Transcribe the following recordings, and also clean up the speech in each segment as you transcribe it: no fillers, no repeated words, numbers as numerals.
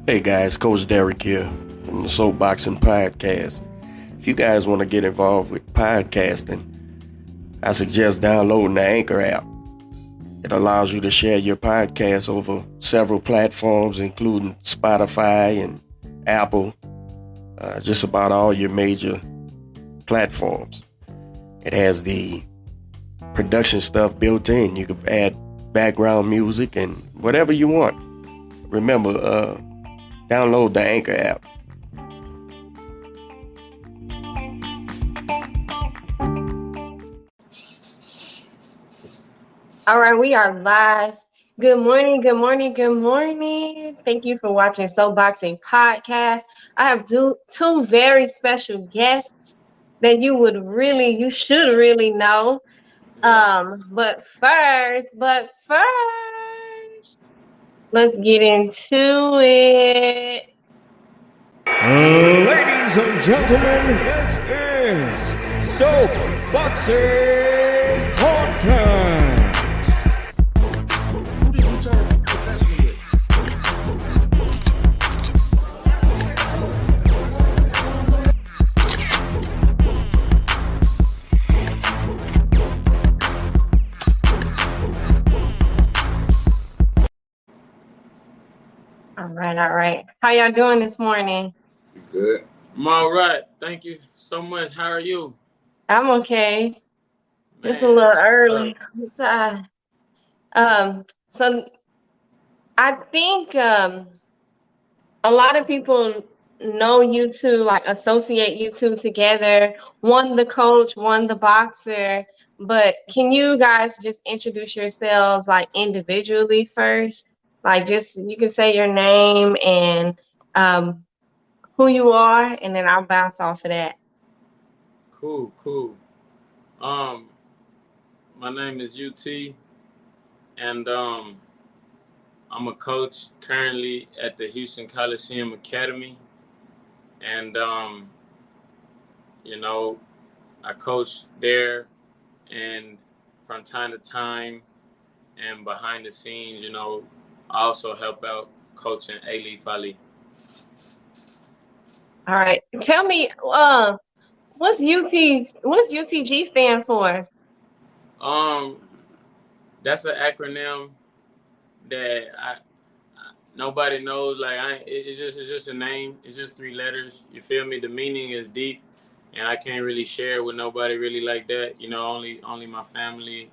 Hey guys, Coach Derek here from the Soul Boxing Podcast. If you guys want to get involved with podcasting, I suggest downloading the Anchor app. It allows you to share your podcast over several platforms, including Spotify and Apple, just about all your major platforms. It has the production stuff built in. You can add background music and whatever you want. Remember, download the Anchor app. All right, we are live. Good morning, good morning, good morning. Thank you for watching Soul Boxing Podcast. I have two very special guests that you should really know. But first, let's get into it. Ladies and gentlemen, this is Soul Boxing Podcast. All right. How y'all doing this morning? Good. I'm all right. Thank you so much. How are you? I'm okay. Man, It's a little early. So I think a lot of people know you two, like associate you two together. One the coach, one the boxer. But can you guys just introduce yourselves like individually first? Like just you can say your name and who you are, and then I'll bounce off of that. Cool. My name is UT, and I'm a coach currently at the Houston Coliseum Academy, and I coach there, and from time to time, and behind the scenes, I also help out coaching Alief Ali. All right. Tell me, what's UTG stand for? That's an acronym that nobody knows. Like it's just a name. It's just 3 letters. You feel me? The meaning is deep, and I can't really share with nobody really like that. Only my family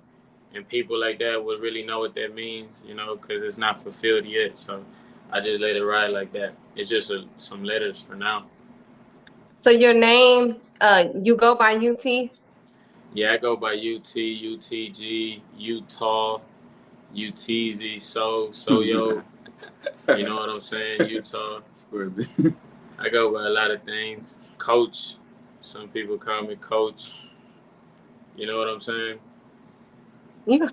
and people like that would really know what that means. Because it's not fulfilled yet. So I just let it ride like that. It's just some letters for now. So your name, you go by UT? Yeah, I go by UT, UTG, Utah, UTZ, so yo. You know what I'm saying? Utah. I go by a lot of things. Coach. Some people call me Coach. You know what I'm saying? Yeah.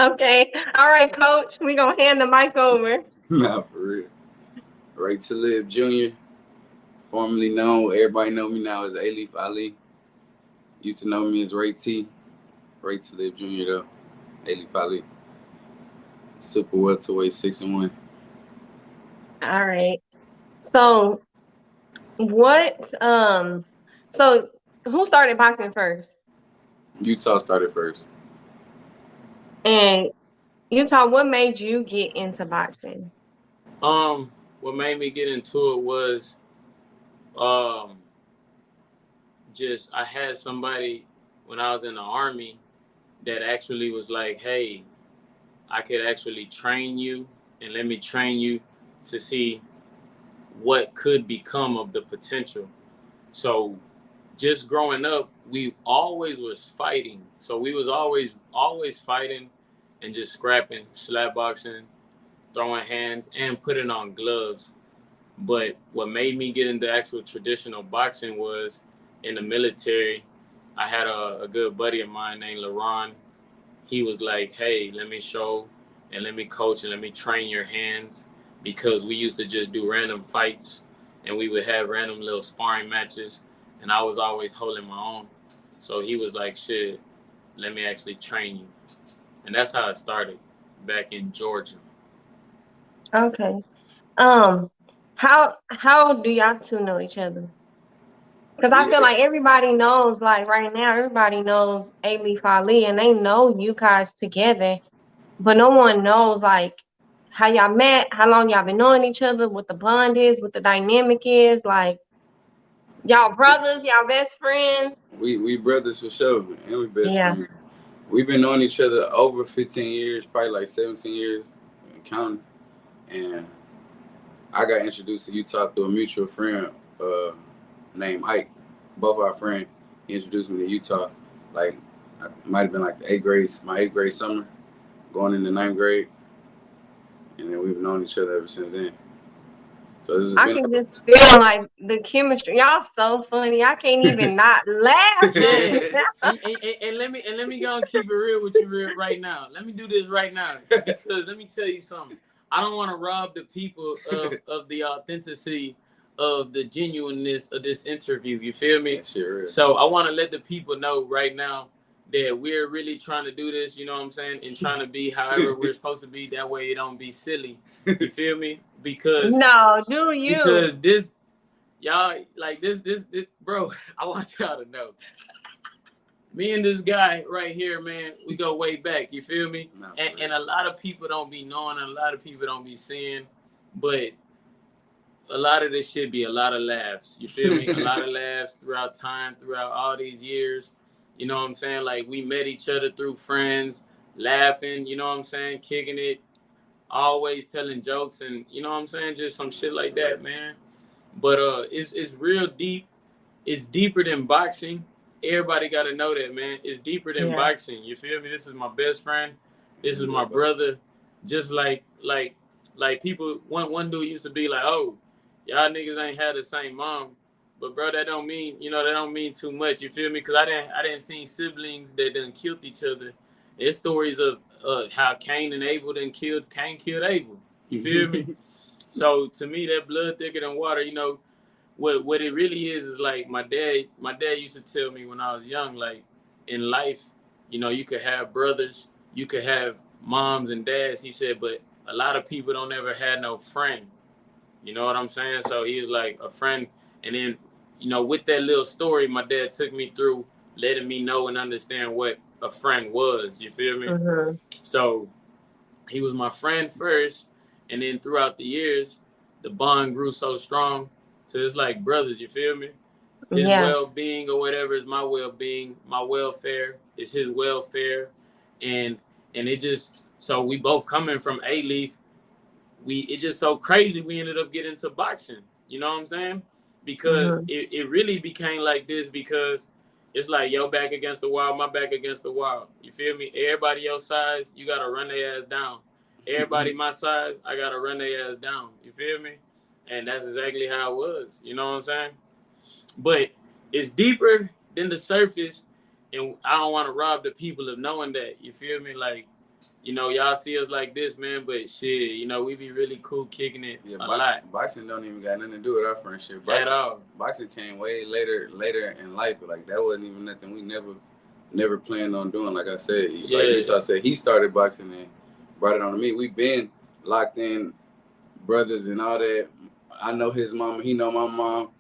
Okay. All right, Coach. We're going to hand the mic over. Nah, for real. Talib Jr., formerly known, everybody know me now as Alief Ali. Used to know me as Ray Talib Jr. though. Alief Ali. Super welterweight 6-1. All right. So so who started boxing first? Utah started first. And Utah, what made you get into boxing? What made me get into it was just I had somebody when I was in the Army that actually was like, hey, I could actually train you and let me train you to see what could become of the potential. So just growing up, we always was fighting. So we was always fighting and just scrapping, slap boxing, throwing hands, and putting on gloves. But what made me get into actual traditional boxing was in the military. I had a good buddy of mine named LaRon. He was like, hey, let me show and let me coach and let me train your hands, because we used to just do random fights and we would have random little sparring matches, and I was always holding my own. So he was like, shit, let me actually train you. And that's how it started back in Georgia. Okay. How do y'all two know each other? Because I We feel like everybody knows, like right now, everybody knows Alief Ali, and they know you guys together, but no one knows like how y'all met, how long y'all been knowing each other, what the bond is, what the dynamic is. Like y'all brothers, y'all best friends. we brothers for sure, and we best Yeah. friends. We've been knowing each other over 15 years, probably like 17 years, and counting. And I got introduced to Utah through a mutual friend named Ike. Both our friend, he introduced me to Utah. Like, it might have been like my eighth grade summer, going into ninth grade, and then we've known each other ever since then. So this has I been. can just feel like the chemistry. Y'all so funny. I can't even not laugh. Man, and let me go and keep it real with you right now. Let me do this right now, because let me tell you something. I don't want to rob the people of the authenticity of the genuineness of this interview. You feel me? Sure is. So I want to let the people know right now that we're really trying to do this, you know what I'm saying, and trying to be however we're supposed to be. That way it don't be silly. You feel me? Because No, do you? because this, y'all, like this, bro, I want y'all to know. Me and this guy right here, man, we go way back. You feel me? And a lot of people don't be knowing, and a lot of people don't be seeing, but a lot of this should be a lot of laughs. You feel me? A lot of laughs throughout time, throughout all these years. You know what I'm saying? Like, we met each other through friends, laughing, you know what I'm saying? Kicking it, always telling jokes, and you know what I'm saying? Just some shit like that, man. But it's real deep. It's deeper than boxing. Everybody got to know that, man. It's deeper than boxing. You feel me? This is my best friend. This is my brother. Just like people. One dude used to be like, "Oh, y'all niggas ain't had the same mom," but bro, that don't mean too much. You feel me? Because I didn't see siblings that done killed each other. There's stories of how Cain and Abel Cain killed Abel. You feel me? So to me, that blood thicker than water. You know. What it really is like my dad used to tell me when I was young, like, in life, you know, you could have brothers, you could have moms and dads. He said, but a lot of people don't ever have no friend. You know what I'm saying? So he was like a friend. And then, you know, with that little story, my dad took me through, letting me know and understand what a friend was. You feel me? Mm-hmm. So he was my friend first, and then throughout the years, the bond grew so strong. So it's like brothers, you feel me? His well-being or whatever is my well-being. My welfare is his welfare. And it just, so we both coming from A-Leaf. It's just so crazy we ended up getting into boxing. You know what I'm saying? Because it really became like this because it's like your back against the wall, my back against the wall. You feel me? Everybody your size, you got to run their ass down. Everybody my size, I got to run their ass down. You feel me? And that's exactly how it was. You know what I'm saying? But it's deeper than the surface. And I don't want to rob the people of knowing that. You feel me? Like, you know, y'all see us like this, man. But shit, you know, we be really cool kicking it a lot. Boxing don't even got nothing to do with our friendship. At all. Boxing came way later in life. But like, that wasn't even nothing we never planned on doing. Like I said, like Utah said, he started boxing and brought it on to me. We been locked in, brothers and all that. I know his mom, he know my mom.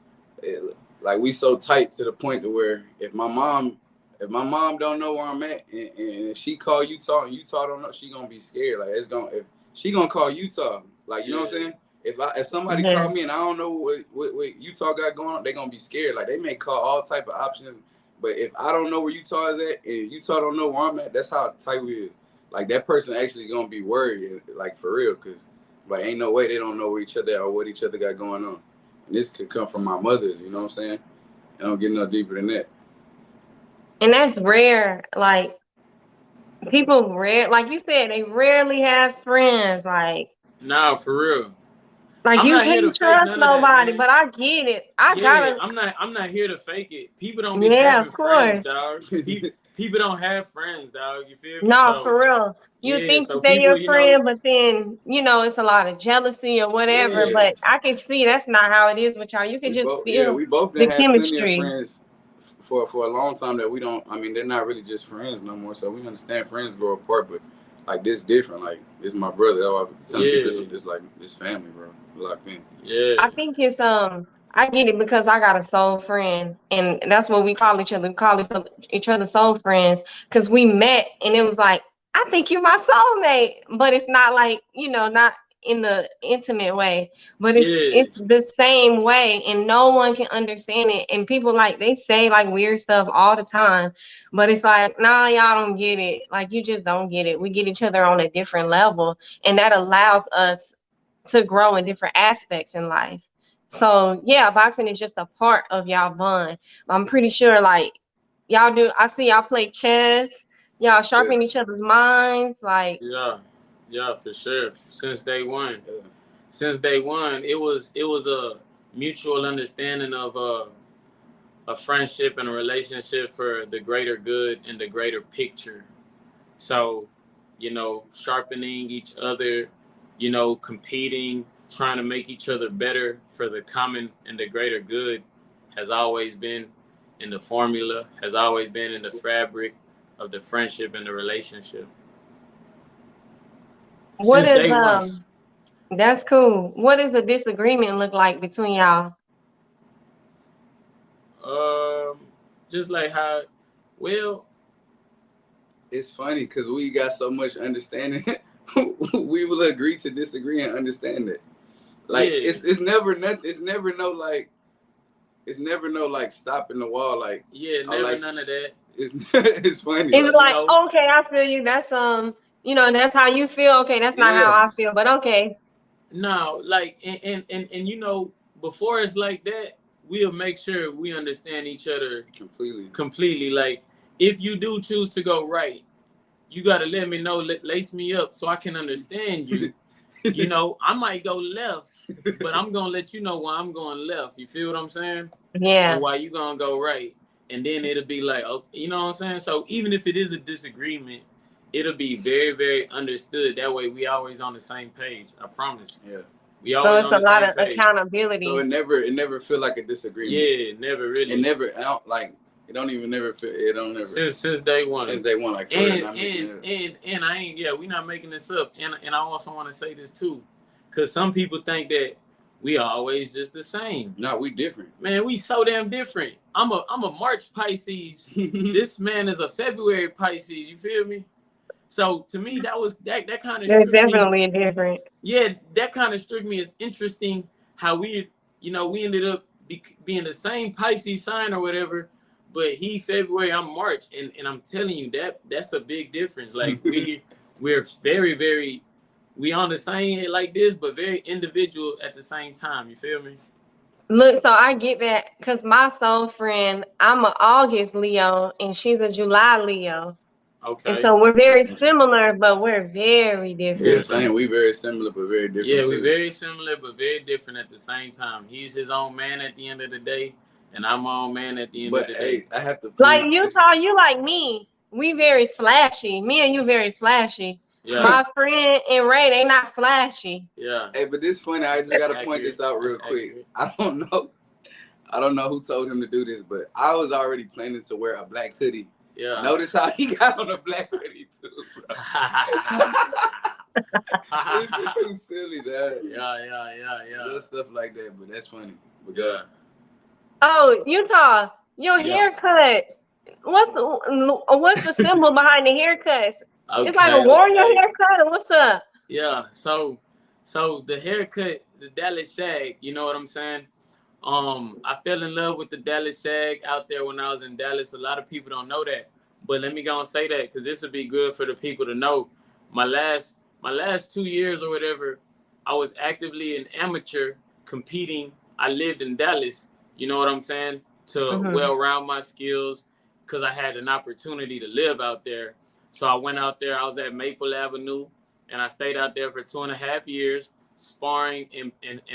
Like, we so tight to the point to where if my mom don't know where I'm at, and if she call Utah and Utah don't know, she gonna be scared. Like, if she gonna call Utah, like, you know what I'm saying? If somebody call me and I don't know what Utah got going on, they gonna be scared. Like, they may call all type of options, but if I don't know where Utah is at and Utah don't know where I'm at, that's how tight we is. Like, that person actually gonna be worried, like, for real, because like, ain't no way they don't know where each other or what each other got going on. And this could come from my mothers, you know what I'm saying? I don't get no deeper than that. And that's rare. Like, people like you said, they rarely have friends. Like, nah, for real. Like, you can't trust nobody, but I get it. I'm not here to fake it. People don't be having friends, dog. People don't have friends, dog. You feel me? No, for real. You think that they're your friend, but then, you know, it's a lot of jealousy or whatever. But I can see that's not how it is with y'all. You can just feel we both the had chemistry. Plenty of friends for a long time that we don't. I mean, they're not really just friends no more. So we understand friends grow apart, but like this different. Like this my brother. Some people it's like this family, bro. Locked in. Yeah. I think it's I get it because I got a soul friend, and that's what we call each other. We call each other soul friends because we met, and it was like, I think you're my soulmate, but it's not like, not in the intimate way, but it's the same way, and no one can understand it. And people they say like weird stuff all the time, but it's like, nah, y'all don't get it. Like, you just don't get it. We get each other on a different level, and that allows us to grow in different aspects in life. So yeah, boxing is just a part of y'all bond. I'm pretty sure y'all do. I see y'all play chess. Y'all sharpen each other's minds. Yeah, for sure. Since day one, it was a mutual understanding of a friendship and a relationship for the greater good and the greater picture. So, sharpening each other, competing, trying to make each other better for the common and the greater good has always been in the formula, has always been in the fabric of the friendship and the relationship. What is that's cool. What does a disagreement look like between y'all? Just like how, it's funny because we got so much understanding. We will agree to disagree and understand it. Like it's never nothing. It's never no like stopping the wall. Like never none of that. It's funny. It's like, okay, I feel you. That's that's how you feel. Okay, that's not how I feel, but okay. No, like and before it's like that, we'll make sure we understand each other completely. Like, if you do choose to go right, you got to let me know, lace me up so I can understand you. I might go left, but I'm going to let you know why I'm going left. You feel what I'm saying? Yeah. And why you going to go right. And then it'll be like, oh, you know what I'm saying? So even if it is a disagreement, it'll be very, very understood. That way we always on the same page. I promise. Yeah. We always so it's a lot of accountability. So it never feel like a disagreement. Yeah, never really. It never, it don't even never feel, it don't never. Since day one. Since day one, like, for and I ain't, we're not making this up. And I also want to say this too, because some people think that we are always just the same. No, we different. Man, we so damn different. I'm a March Pisces. This man is a February Pisces. You feel me? So to me, that kind of. There's definitely a difference. Yeah, that kind of struck me as interesting. How we ended up being the same Pisces sign or whatever, but he February, I'm March, and I'm telling you that's a big difference. Like we're very, very, we on the same like this, but very individual at the same time. You feel me? Look, so I get that because my soul friend, I'm an August Leo and she's a July Leo. Okay. And so we're very similar, but we're very different. Yeah, saying we very similar but very different. Yeah, we're very similar but very different at the same time. He's his own man at the end of the day, and I'm my own man at the end of the day. I have to like Utah, you like me. We very flashy. Me and you very flashy. Yeah. My friend and Ray, they not flashy. Yeah. Hey, but this funny. I just gotta point this out real quick. I don't know who told him to do this, but I was already planning to wear a black hoodie. Yeah. Notice how he got on a black hoodie too, bro. It's too silly, that. Yeah. Little stuff like that, but that's funny. But yeah. Oh, Utah, your haircuts. What's the symbol behind the haircuts? Okay, it's like a warrior haircut. What's up? Yeah. So the haircut, the Dallas shag. You know what I'm saying? I fell in love with the Dallas shag out there when I was in Dallas. A lot of people don't know that, but let me go and say that because this would be good for the people to know. My last 2 years or whatever, I was actively an amateur competing. I lived in Dallas. You know what I'm saying? To well-round my skills because I had an opportunity to live out there. So I went out there. I was at Maple Avenue, and I stayed out there for 2.5 years sparring, and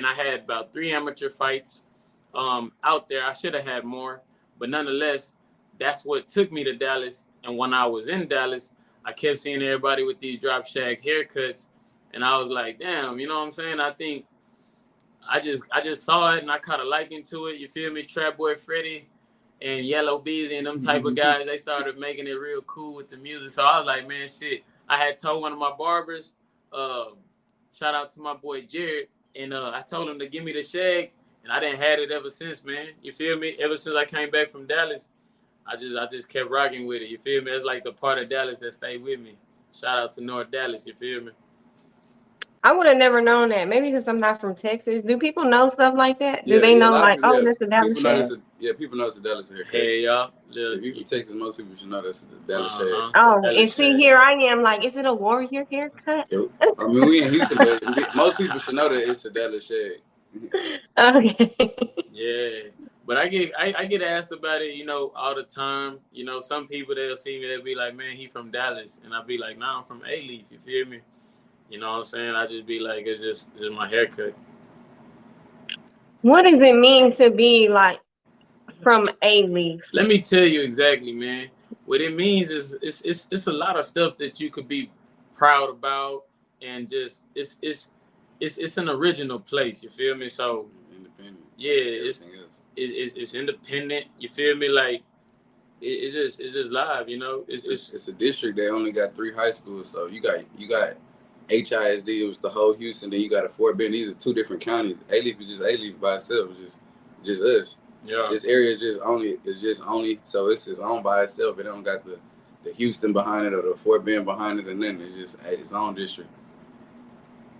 I had about 3 amateur fights. Out there, I should have had more, but nonetheless, that's what took me to Dallas. And when I was in Dallas, I kept seeing everybody with these drop shag haircuts, and I was like, damn, you know what I'm saying? I think I just saw it and I caught a liking to it. You feel me? Trap Boy Freddy and Yellow Beezy and them type of guys, they started making it real cool with the music. So I was like, man, shit, I had told one of my barbers, shout out to my boy Jared, and I told him to give me the shag, and I didn't had it ever since, man. You feel me? Ever since I came back from Dallas, I just kept rocking with it. You feel me? It's like the part of Dallas that stayed with me. Shout out to North Dallas. You feel me? I would have never known that. Maybe because I'm not from Texas. Do people know stuff like that? Do Yeah, they yeah, a know lot of like, people, oh, yeah. that's the Dallas People know shag? this. Yeah, people know it's a Dallas haircut. Hey, y'all. If you from Texas, most people should know that's a Dallas shag. Oh, Dallas and see, shag. here I am like, is it a warrior haircut? Yeah, I mean, we in Houston, but most people should know that it's a Dallas shag. Okay. Yeah, but I get asked about it, you know, all the time. You know, some people they'll see me, they'll be like, "Man, he from Dallas," and I'll be like, "Nah, I'm from Alief." You feel me? You know what I'm saying? I just be like, it's just my haircut. What does it mean to be like from Alief? Let me tell you exactly, man. What it means is it's a lot of stuff that you could be proud about, and just it's an original place. You feel me? So Independent. yeah, it's independent. You feel me? Like it's just live. You know, It's a district that only got 3 high schools, so you got HISD, it was the whole Houston. Then you got a Fort Bend. These are 2 different counties. Alief is just Alief by itself. It's just us. Yeah. This area is just only. So it's just owned by itself. It don't got the Houston behind it or the Fort Bend behind it, and then it's just its own district.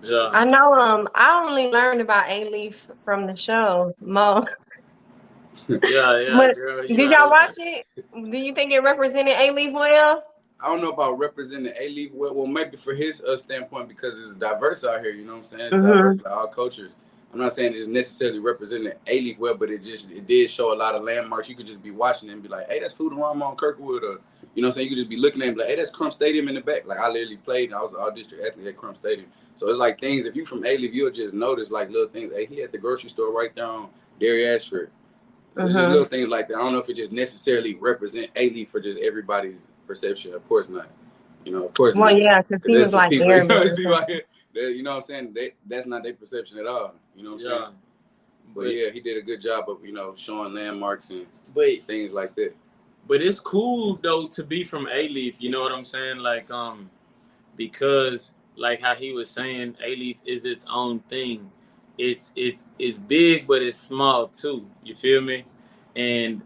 Yeah. I know. I only learned about Alief from the show, Mo. Yeah, But girl. did y'all watch it? Do you think it represented Alief well? I don't know about representing Alief well, maybe for his standpoint, because it's diverse out here. You know what I'm saying? It's diverse, like all cultures. I'm not saying it's necessarily representing Alief well, but it did show a lot of landmarks. You could just be watching it and be like, hey, that's Food and Rama on Kirkwood, or you know what I'm saying? You could just be looking at it and be like, hey, that's Crump Stadium in the back. Like I literally played, and I was an all-district athlete at Crump Stadium. So it's like things, if you from Alief, you'll just notice like little things. Hey, he at the grocery store right there on Dairy Ashford. So it's just little things like that. I don't know if it just necessarily represent Alief for just everybody's perception. Of course not. You know, of course not. Well, yeah, because he was like people, everybody. people out here, you know what I'm saying? That's not their perception at all. You know what I'm saying? But yeah, he did a good job of, you know, showing landmarks and things like that. But it's cool though to be from Alief, you know what I'm saying? Like because like how he was saying, Alief is its own thing. It's big, but it's small too. You feel me? And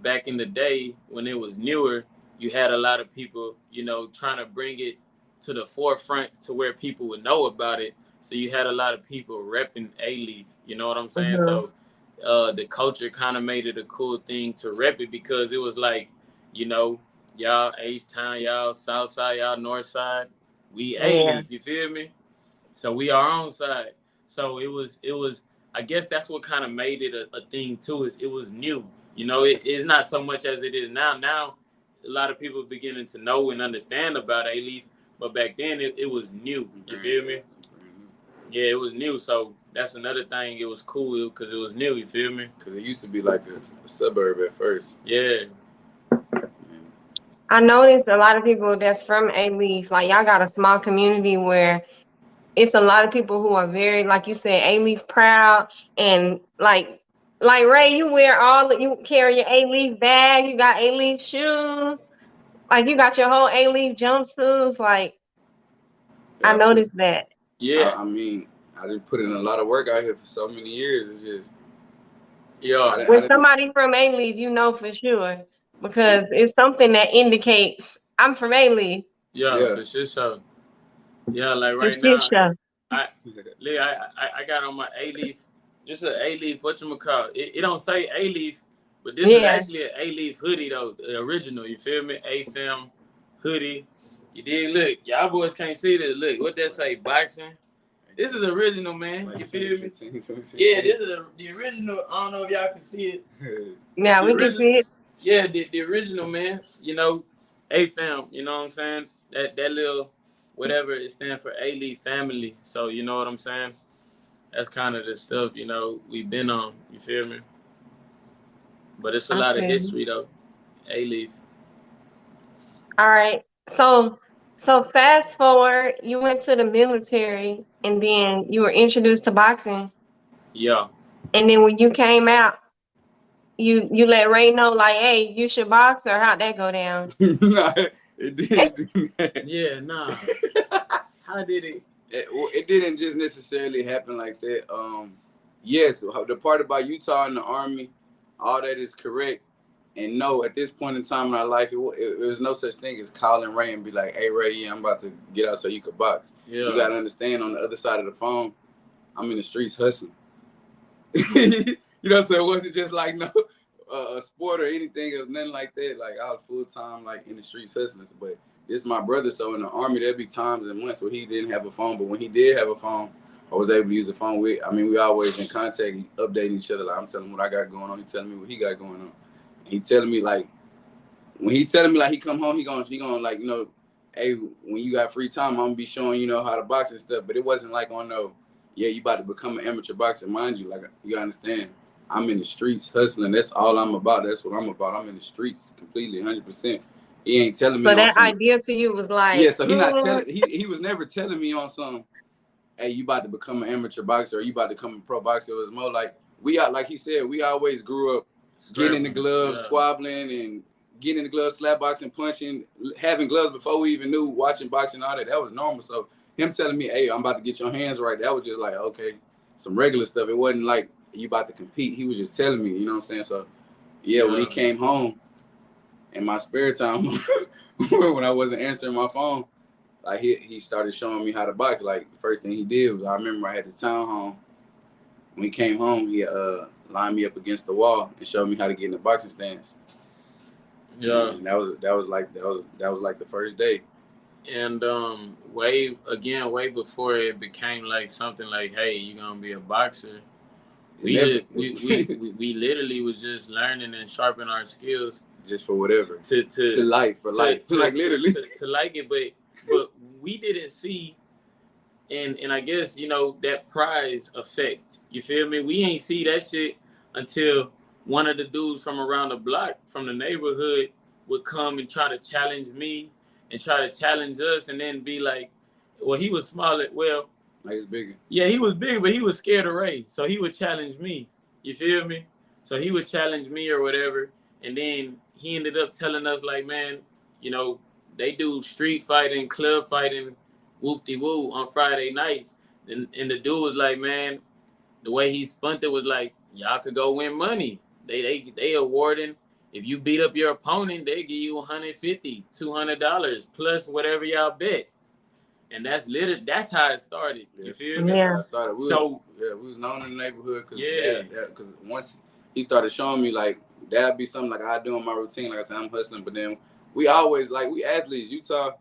back in the day when it was newer, you had a lot of people, you know, trying to bring it to the forefront to where people would know about it. So you had a lot of people repping Alief, you know what I'm saying? So the culture kind of made it a cool thing to rep it, because it was like, you know, y'all H-Town, y'all Southside, y'all Northside, we Alief, you feel me? So we our own side. So it was. I guess that's what kind of made it a thing too. Is it was new. You know, it's not so much as it is now. Now, a lot of people beginning to know and understand about Alief, but back then it was new. You feel me? Yeah, it was new. So that's another thing. It was cool because it was new. You feel me? Because it used to be like a suburb at first. Yeah. I noticed a lot of people that's from Alief, like y'all got a small community where it's a lot of people who are very, like you said, Alief proud, and like Ray, you carry your Alief bag, you got Alief shoes, like you got your whole Alief jumpsuits, like I noticed that. Yeah. I mean, I did put in a lot of work out here for so many years. It's just When somebody from Alief, you know for sure, because it's something that indicates I'm from Alief. Yeah, for sure. So yeah, like right now, I got on my Alief, just an Alief, whatchamacallit. It don't say Alief, but this is actually an Alief hoodie though, the original. You feel me? AFM hoodie. You did look. Y'all boys can't see this. Look, what that say? Boxing. This is the original, man. You feel me? Yeah, this is the original. I don't know if y'all can see it. Yeah, we can see it. Yeah, the original, man. You know, AFM. You know what I'm saying? That little whatever it stands for, Alief family. So you know what I'm saying? That's kind of the stuff, you know, we've been on. You feel me? But it's a lot of history though. Alief. All right. So fast forward, you went to the military and then you were introduced to boxing. Yeah. And then when you came out, you let Ray know like, hey, you should box, or how'd that go down? It It didn't do that. Yeah, nah. How did it? It didn't just necessarily happen like that. Yes, the part about Utah and the Army, all that is correct. And no, at this point in time in our life, it was no such thing as calling Ray and be like, "Hey Ray, yeah, I'm about to get out so you could box." Yeah. You gotta understand, on the other side of the phone, I'm in the streets hustling. You know, so it wasn't just like no a sport or anything or nothing like that. Like I was full time like in the streets hustling. But this is my brother, so in the Army there'd be times and months where he didn't have a phone, but when he did have a phone, I was able to use the phone with. I mean, we always in contact, updating each other. Like I'm telling him what I got going on, he telling me what he got going on. And he telling me like when he telling me like he come home, he gonna like, you know, hey, when you got free time, I'm gonna be showing you know how to box and stuff. But it wasn't like on no, yeah, you about to become an amateur boxer, mind you. Like you understand, I'm in the streets hustling. That's all I'm about. That's what I'm about. I'm in the streets completely, 100%. He ain't telling me. So that idea to you was like, yeah. So he not telling. He was never telling me on some, hey, you about to become an amateur boxer or you about to become a pro boxer. It was more like like he said, we always grew up getting in the gloves, squabbling and getting in the gloves, slap boxing, punching, having gloves before we even knew, watching boxing, all that. That was normal. So him telling me, hey, I'm about to get your hands right, that was just like, okay, some regular stuff. It wasn't like you about to compete. He was just telling me, you know what I'm saying? So yeah. When he came home in my spare time, when I wasn't answering my phone, like he started showing me how to box. Like the first thing he did was, I remember I had the townhome. When he came home, he lined me up against the wall and showed me how to get in the boxing stance. Yeah, and that was like the first day. And way before it became like something like, hey, you're gonna be a boxer. We literally was just learning and sharpening our skills just for whatever to life, like literally to like it, but we didn't see, and I guess, you know, that prize effect. You feel me? We ain't see that shit until one of the dudes from around the block, from the neighborhood, would come and try to challenge me and try to challenge us, and then be like, well, he was smaller. Well, like he's bigger. Yeah, he was big, but he was scared of Ray, so he would challenge me. You feel me? So he would challenge me or whatever, and then he ended up telling us like, man, you know, they do street fighting, club fighting, whoop-de-woo on Friday nights. And the dude was like, man, the way he spun it was like, y'all could go win money. They awarding, if you beat up your opponent, they give you $150, $200 plus whatever y'all bet. And that's how it started. You feel me? That's how it started. We was known in the neighborhood because once he started showing me, like, that'd be something like I do in my routine. Like I said, I'm hustling, but then we always, like, we athletes. Utah,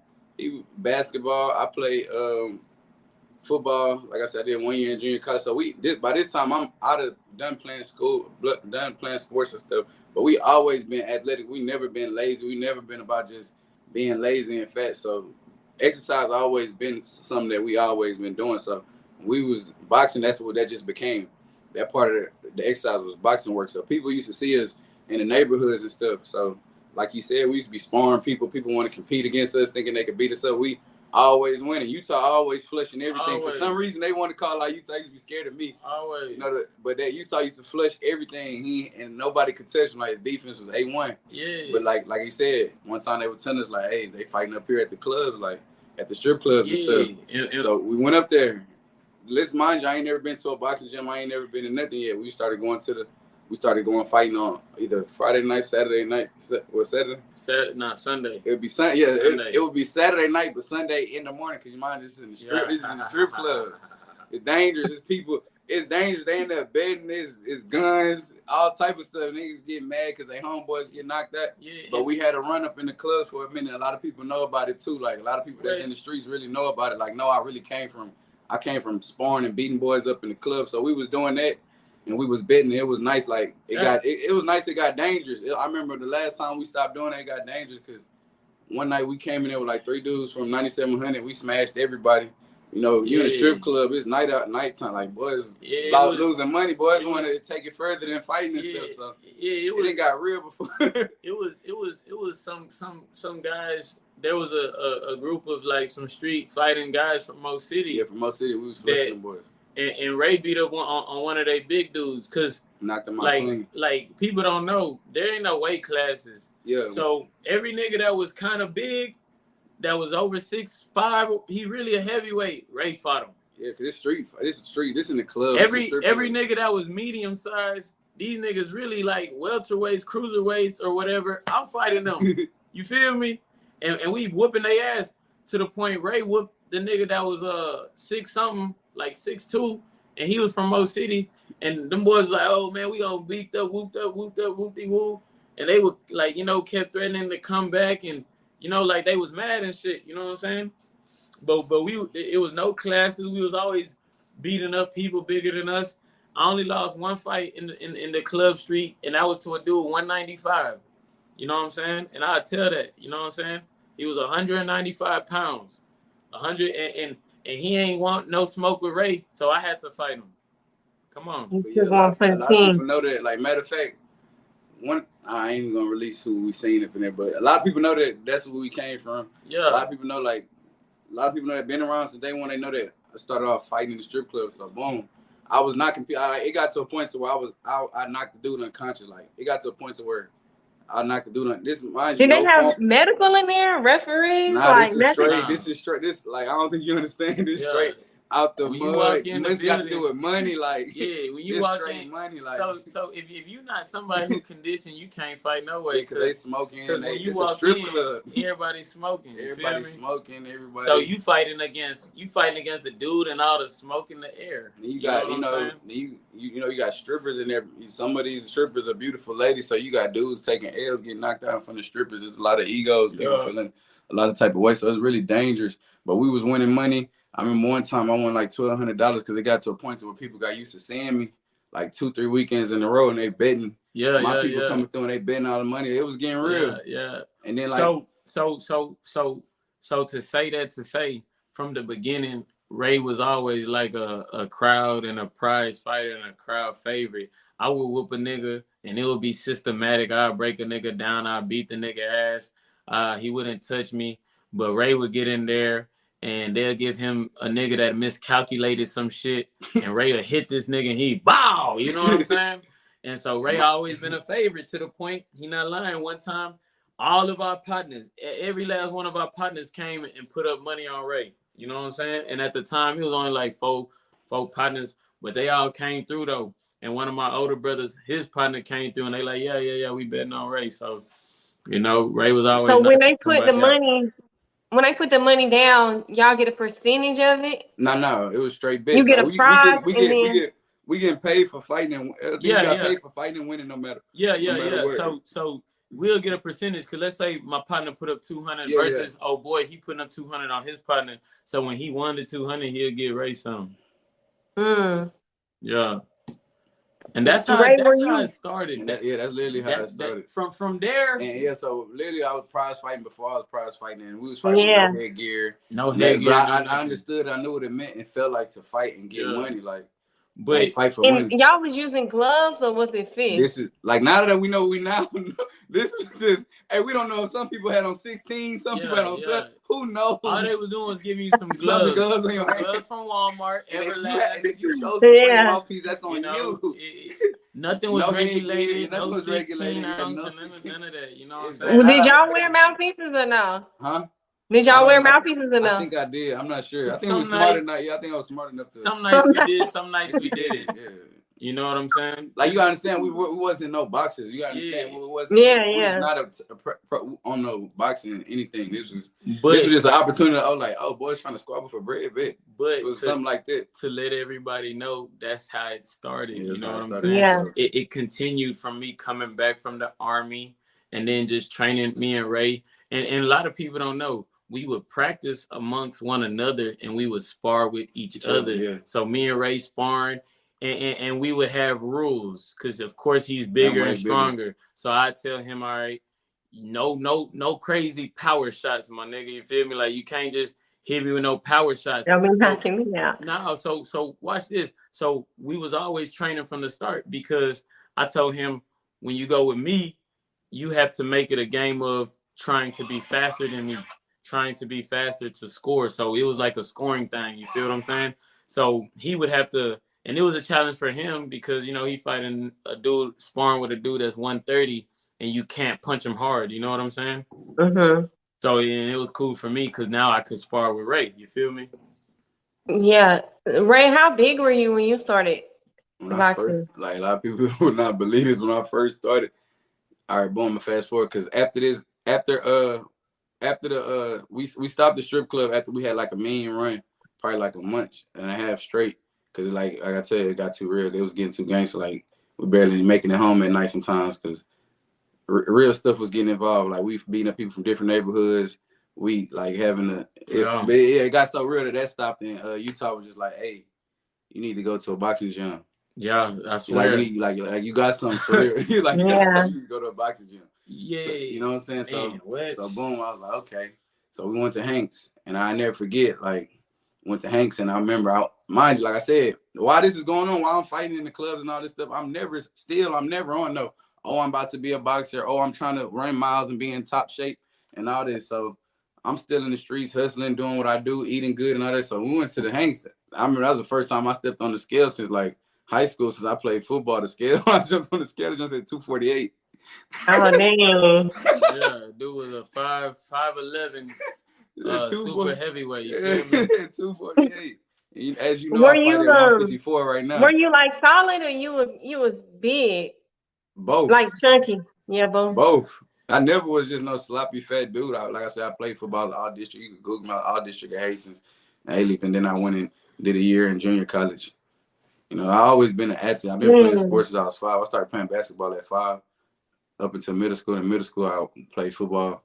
basketball. I play football. Like I said, I did 1 year in junior college. So by this time, I'm done playing school, done playing sports and stuff. But we always been athletic. We never been lazy. We never been about just being lazy and fat. So exercise always been something that we always been doing. So when we was boxing, that's what that just became. That part of the exercise was boxing work. So people used to see us in the neighborhoods and stuff. So like you said, we used to be sparring people. People want to compete against us, thinking they could beat us up. We always winning. Utah always flushing everything. Always. For some reason, they want to call out Utah. Used to be scared of me. Always. You know, but that Utah used to flush everything. And nobody could touch him. Like, his defense was A1. Yeah. But like he said, one time they were telling us, like, hey, they fighting up here at the clubs, like at the strip clubs and stuff. So we went up there. Listen, mind you, I ain't never been to a boxing gym. I ain't never been to nothing yet. We started going fighting on either Friday night, Saturday night. What, Saturday? Sunday. It would be Sunday. Yeah, Sunday. It would be Saturday night, but Sunday in the morning. Cause you mind, this is in the strip. This is in the strip club. It's dangerous. It's people. It's dangerous. They end up betting. It's guns, all type of stuff. Niggas get mad because they homeboys get knocked out. Yeah. But we had a run up in the clubs for a minute. A lot of people know about it too. Like a lot of people that's in the streets really know about it. Like, no, I came from sparring and beating boys up in the club. So we was doing that. And we was betting. It was nice. Like it was nice. It got dangerous. I remember the last time we stopped doing it, it got dangerous because one night we came in there with like 3 dudes from 9700. We smashed everybody. You know, you in a strip club. It's nighttime. Like, boys, losing money. Boys want to take it further than fighting and stuff. So it didn't got real before. it was some guys. There was a group of like some street fighting guys from Mo City. Yeah, from Mo City, we was flushing them boys. And Ray beat up on one of their big dudes because knocked them out clean. Like people don't know there ain't no weight classes. Yeah. So every nigga that was kind of big that was over 6'5", he really a heavyweight. Ray fought him. Yeah, cause it's street. This is street. This in the club. Every nigga that was medium size, these niggas really like welterweights, cruiserweights, or whatever. I'm fighting them. You feel me? And we whooping their ass to the point Ray whooped the nigga that was 6 something, like 6'2", and he was from Mo City. And them boys was like, oh man, we gonna beat up, whooped up, whoop-de-woo. And they were like, you know, kept threatening to come back, and you know, like they was mad and shit. You know what I'm saying? But it was no classes. We was always beating up people bigger than us. I only lost one fight in the club street, and that was to a dude 195. You know what I'm saying? And I tell that, you know what I'm saying? He was 195 pounds, 100, and he ain't want no smoke with Ray, so I had to fight him. Come on. Yeah, a lot of people know that. Like, matter of fact, I ain't even gonna release who we seen up in there, but a lot of people know that that's where we came from. Yeah. A lot of people know, that been around since day one. They know that I started off fighting in the strip club. So boom, I was not competing. It got to a point to where I knocked the dude unconscious. Like, it got to a point to where I knocked the dude. This mind you. Did they have medical in there? Referees? Nah, like this is straight. This is straight. This, like, I don't think you understand. This straight out the mud. It's got to do with money. Like, yeah, when you walk in, money. Like, so if you're not somebody who conditioned, you can't fight no way. Because they smoking. Because when you walk in, everybody's smoking. Everybody's smoking. Everybody. So you fighting against the dude and all the smoke in the air. And you got you got strippers in there. Some of these strippers are beautiful ladies. So you got dudes taking L's, getting knocked out from the strippers. There's a lot of egos. People feeling a lot of type of way. So it's really dangerous. But we was winning money. I remember one time I won like $1,200 because it got to a point where people got used to seeing me like 2-3 weekends in a row, and they betting. My people coming through and they betting all the money. It was getting real. Yeah. And then like so to say from the beginning, Ray was always like a crowd and a prize fighter and a crowd favorite. I would whoop a nigga and it would be systematic. I'd break a nigga down. I'd beat the nigga ass. He wouldn't touch me, but Ray would get in there. And they'll give him a nigga that miscalculated some shit, and Ray will hit this nigga and he bow, you know what I'm saying? And so Ray always been a favorite to the point, he not lying. One time, all of our partners, every last one of our partners came and put up money on Ray, you know what I'm saying? And at the time, he was only like four partners, but they all came through though. And one of my older brothers, his partner came through, and they like, yeah, we betting on Ray. So, you know, Ray was always. So when they put the money. When I put the money down, y'all get a percentage of it? No, it was straight bet. You get a prize. We get paid for fighting. And you got paid for fighting and winning no matter. Yeah. So we'll get a percentage because let's say my partner put up 200 versus oh boy, he putting up 200 on his partner. So when he won the 200, he'll get Ray some. Yeah. And that's how it started. That's literally how it started. From there. And so literally I was prize fighting before I was prize fighting, and we was fighting with no headgear. No headgear. But I understood, I knew what it meant and felt like to fight and get money. But fight for money. Y'all was using gloves or was it fist? This is like now that we know this is just we don't know if some people had on 16, some people had on 12. Who knows? All they was doing was giving you some gloves. Some gloves on your hand. Gloves from Walmart. And if you chose to wear a mouthpiece, that's on you. Nothing was regulated. No 16 ounce, none of that. You know what I'm saying? Well, did y'all wear mouthpieces or no? Huh? Did y'all wear mouthpieces or no? I think I did. I'm not sure. I think we were smart enough. Yeah, I think I was smart enough to. Some nights we did. Some nights we didn't. Yeah. You know what I'm saying? Like, you understand, we wasn't no boxers. You understand? We wasn't. We was not on no boxing anything. This was just an opportunity. Boys trying to squabble for bread, but it was something like that. To let everybody know that's how it started. You know what I'm saying? Yeah. It continued from me coming back from the Army and then just training me and Ray. And a lot of people don't know. We would practice amongst one another and we would spar with each other. Yeah. So me and Ray sparring. And we would have rules because, of course, he's bigger and stronger. So I tell him, all right, no crazy power shots, my nigga. You feel me? Like, you can't just hit me with no power shots. Y'all been knocking me out. No, so watch this. So we was always training from the start because I told him, when you go with me, you have to make it a game of trying to be faster than me, trying to be faster to score. So it was like a scoring thing. You feel what I'm saying? So he would have to. And it was a challenge for him because, you know, he fighting a dude, sparring with a dude that's 130, and you can't punch him hard. You know what I'm saying? Mm-hmm. So and it was cool for me because now I could spar with Ray. You feel me? Yeah. Ray, how big were you when you started When I first, boxing? like a lot of people would not believe this, when I first started. All right, boom, I'm gonna fast forward because after the we stopped the strip club after we had like a mean run, probably like a month and a half straight. Cause like I said, it got too real. It was getting too gangster. Like we barely making it home at night sometimes because real stuff was getting involved. Like we beating up people from different neighborhoods. We like having but it got so real that stopped. And Utah was just like, hey, you need to go to a boxing gym. Yeah, I swear. Like you got something for real. Like you got something, you need to go to a boxing gym. Yeah. So, you know what I'm saying? Man, so boom, I was like, okay. So we went to Hanks, and I never forget, like, went to Hanks, and I remember, mind you, like I said, why this is going on, why I'm fighting in the clubs and all this stuff, I'm never on no, oh, I'm about to be a boxer, oh, I'm trying to run miles and be in top shape and all this. So I'm still in the streets hustling, doing what I do, eating good and all that. So we went to the Hanks. I remember that was the first time I stepped on the scale since like high school, since I played football. The scale, I jumped on the scale, it just said 248. Oh, damn. Yeah, dude was a 5'11", super heavyweight. You feel me? 248. As you know, Were I fight you at 154 right now. were you like solid or you was big? Both. Like chunky? Yeah, both. Both. I never was just no sloppy fat dude. Like I said, I played football all district. You could Google my all district at Hastings and Alief, and then I went and did a year in junior college. You know, I always been an athlete. I've been playing sports since I was 5. I started playing basketball at 5 up until middle school. In middle school, I played football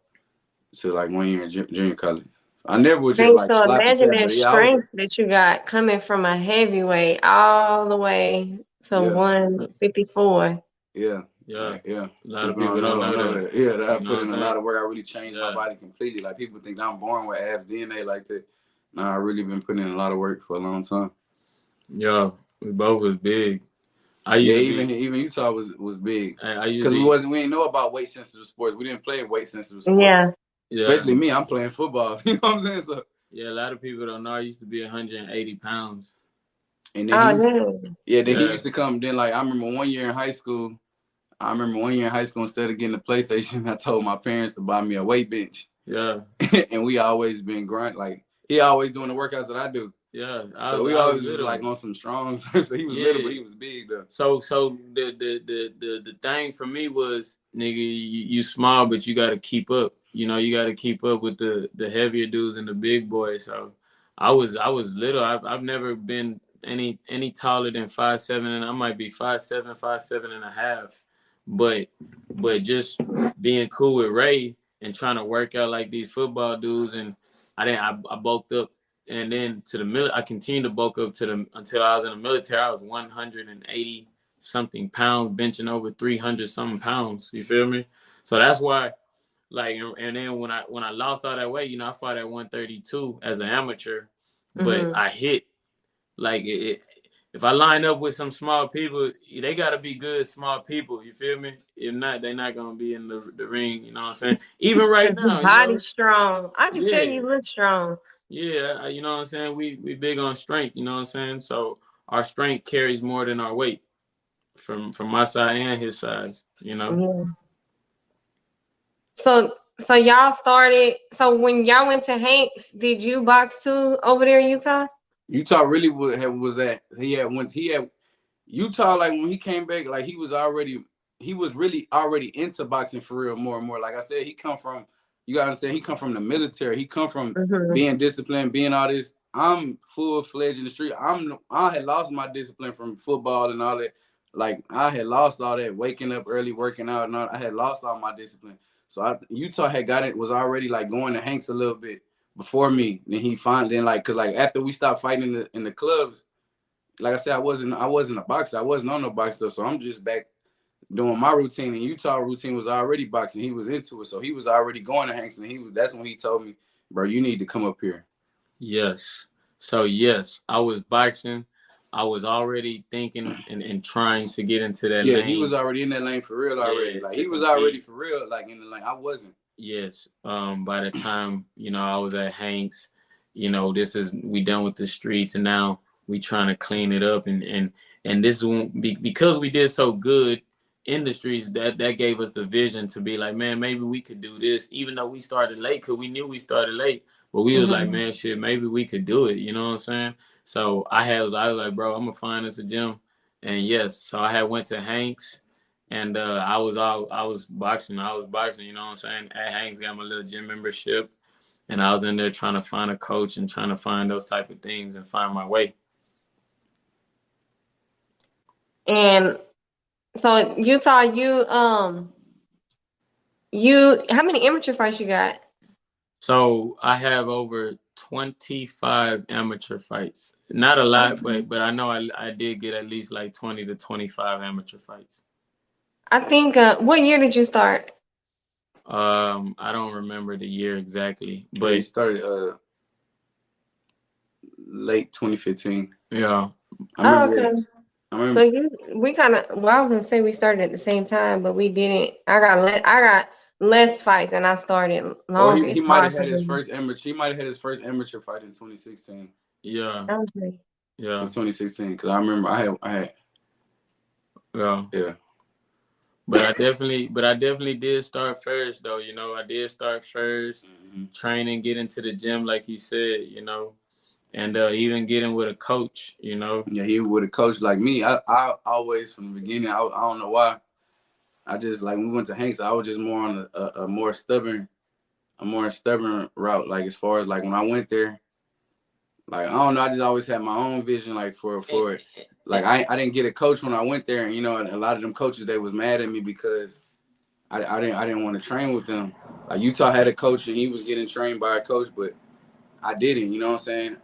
to like 1 year in junior college. I never was just like So sloppy imagine fat, that but yeah, I was. strength that you got coming from a heavyweight all the way to 154. Yeah. Yeah. A lot of people don't know that. Yeah, that I put in a lot of work. I really changed my body completely. Like people think I'm born with abs DNA like that. Nah, I really been putting in a lot of work for a long time. Yeah, we both was big. Even Utah was big. Because we didn't know about weight sensitive sports. We didn't play weight sensitive sports. Yeah. Especially me, I'm playing football. You know what I'm saying? So yeah, a lot of people don't know I used to be 180 pounds. And then he used to come. Then like I remember one year in high school, instead of getting a PlayStation, I told my parents to buy me a weight bench. Yeah. And we always been grind. Like he always doing the workouts that I do. Yeah. So we always was like on some strong. So he was little, but he was big though. So the thing for me was, nigga, you small, but you got to keep up. You know, you got to keep up with the heavier dudes and the big boys. So I was little. I've never been any taller than 5'7", and I might be 5'7", 5'7.5". But just being cool with Ray and trying to work out like these football dudes, and I bulked up, and then I continued to bulk up until I was in the military. I was 180 something pounds, benching over 300 something pounds. You feel me? So that's why, like, and then when I lost all that weight, you know, I fought at 132 as an amateur, but I hit like it. If I line up with some small people, they gotta be good small people. You feel me? If not, they're not gonna be in the ring. You know what I'm saying? Even right now, body strong. I can tell you look strong. Yeah, you know what I'm saying? We big on strength. You know what I'm saying? So our strength carries more than our weight, from my side and his size. You know. Yeah. So y'all started. So when y'all went to Hanks, did you box too over there in Utah? Utah really was that he had Utah, like when he came back, like he was really already into boxing for real more and more. Like I said, you gotta understand, he come from the military. He come from being disciplined, being all this. I'm full-fledged in the street. I had lost my discipline from football and all that. Like I had lost all that, waking up early, working out, and all. I had lost all my discipline. So Utah was already like going to Hanks a little bit before me. Then he finally, cause like after we stopped fighting in the clubs, like I said, I wasn't a boxer. I wasn't on no box stuff. So I'm just back doing my routine. And Utah routine was already boxing. He was into it. So he was already going to Hanks, and that's when he told me, bro, you need to come up here. Yes. So yes, I was boxing. I was already thinking and trying to get into that lane. Yeah, he was already in that lane for real already. Like he was already for real, like in the lane. I wasn't. Yes. By the time, you know, I was at Hanks, you know, we done with the streets, and now we trying to clean it up, and this won't be, because we did so good, industries that gave us the vision to be like, man, maybe we could do this, even though we started late, because we knew we started late. But we was like, man, shit, maybe we could do it. You know what I'm saying? So I was like, bro, I'm gonna find us a gym. And yes, so I had went to Hanks, and I was boxing. You know what I'm saying? At Hanks, got my little gym membership, and I was in there trying to find a coach and trying to find those type of things and find my way. And so Utah, you how many amateur fights you got? So I have over 25 amateur fights. Not a lot, but I know I did get at least like 20 to 25 amateur fights. I think what year did you start? I don't remember the year exactly, but he started late 2015. Yeah. I remember. So we kind of, well, I was gonna say we started at the same time, but we didn't. I got less fights, and I started longer. He might have had his first amateur. He might have had his first amateur fight in 2016. Yeah. Okay. Yeah. In 2016, because I remember I had. Yeah. But I definitely did start first, though. You know, I did start first, training, get into the gym, like he said. You know. And even getting with a coach, you know. Yeah, he with a coach like me. I always from the beginning. I don't know why. I just like when we went to Hanks, I was just more on a more stubborn route. Like as far as like when I went there, like I don't know. I just always had my own vision. Like for it. Like I didn't get a coach when I went there, and you know, and a lot of them coaches they was mad at me because I didn't want to train with them. Like Utah had a coach and he was getting trained by a coach, but I didn't, you know what I'm saying?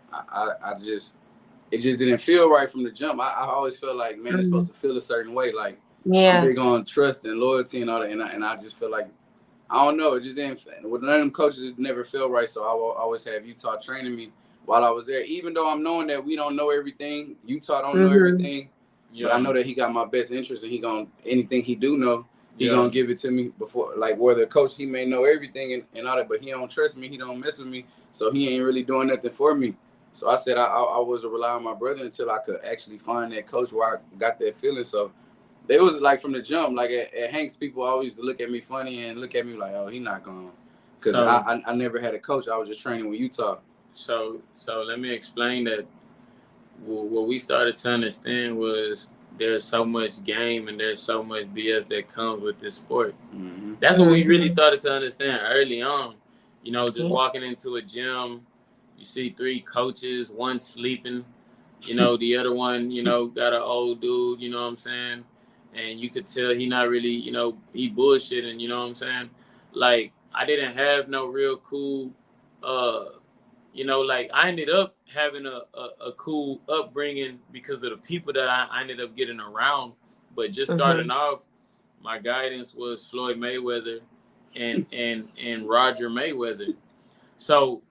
It just didn't feel right from the jump. I always felt like, man, it's supposed to feel a certain way. Like, I'm big on trust and loyalty and all that. And I just feel like, I don't know, it just didn't, with none of them coaches, it never felt right. So I will always have Utah training me while I was there. Even though I'm knowing that we don't know everything, Utah don't know everything, but I know that he got my best interest and anything he do know, he gonna give it to me before, like where the coach, he may know everything and all that, but he don't trust me, he don't mess with me, so he ain't really doing nothing for me. So I said I was relying on my brother until I could actually find that coach where I got that feeling. So they was like from the jump, like at Hanks, people always look at me funny and look at me like, oh, he not gonna, because I never had a coach. I was just training with Utah. So let me explain that. What we started to understand was there's so much game and there's so much BS that comes with this sport. That's what we really started to understand early on. You know, just walking into a gym, you see 3 coaches, one sleeping, you know, the other one, you know, got an old dude, you know what I'm saying? And you could tell he not really, you know, he bullshitting, you know what I'm saying? Like, I didn't have no real cool, you know, like I ended up having a cool upbringing because of the people that I ended up getting around. But just starting off, my guidance was Floyd Mayweather and Roger Mayweather. So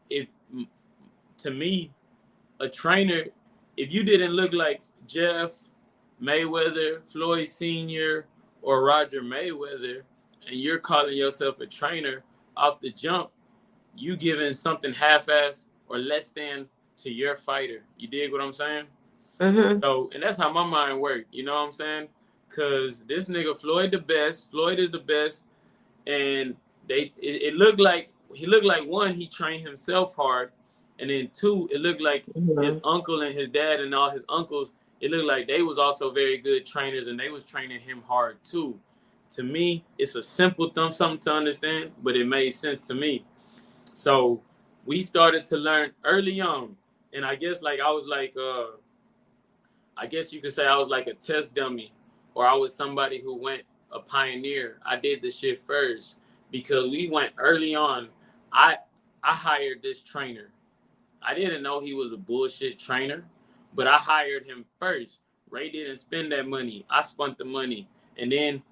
to me, a trainer, if you didn't look like Jeff Mayweather, Floyd Sr., or Roger Mayweather, and you're calling yourself a trainer off the jump, you giving something half-assed or less than to your fighter. You dig what I'm saying? So, and that's how my mind worked. You know what I'm saying? Because this nigga Floyd is the best, and it looked like he looked like, one, he trained himself hard, and then 2, it looked like his uncle and his dad and all his uncles, it looked like they was also very good trainers, and they was training him hard too. To me, it's a simple something to understand, but it made sense to me. So we started to learn early on, and I guess like I was like, I guess you could say I was like a test dummy, or I was somebody who went a pioneer. I did the shit first because we went early on. I hired this trainer. I didn't know he was a bullshit trainer, but I hired him first. Ray didn't spend that money. I spent the money, and then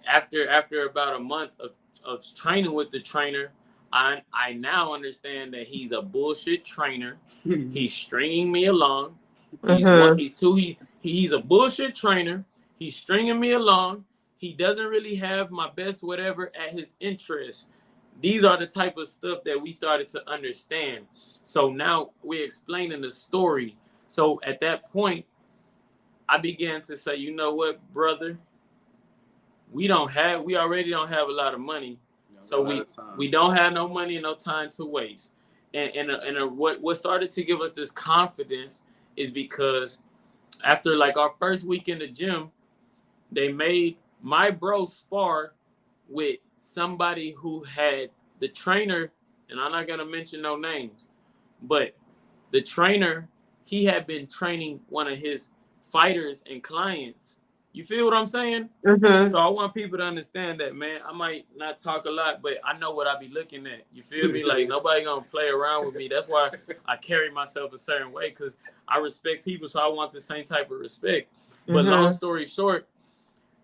after about a month of training with the trainer, I now understand that he's a bullshit trainer. He's stringing me along. He's a bullshit trainer. He's stringing me along. He doesn't really have my best whatever at his interest. These are the type of stuff that we started to understand. So now we're explaining the story. So at that point, I began to say, you know what, brother? we already don't have a lot of money, so we don't have no money and no time to waste. And what started to give us this confidence is because after like our first week in the gym, they made my bro spar with somebody who had the trainer, and I'm not gonna mention no names, but the trainer, he had been training one of his fighters and clients. You feel what I'm saying? Mm-hmm. So I want people to understand that, man. I might not talk a lot, but I know what I be looking at. You feel me? Like nobody gonna play around with me. That's why I carry myself a certain way, because I respect people, so I want the same type of respect. But long story short,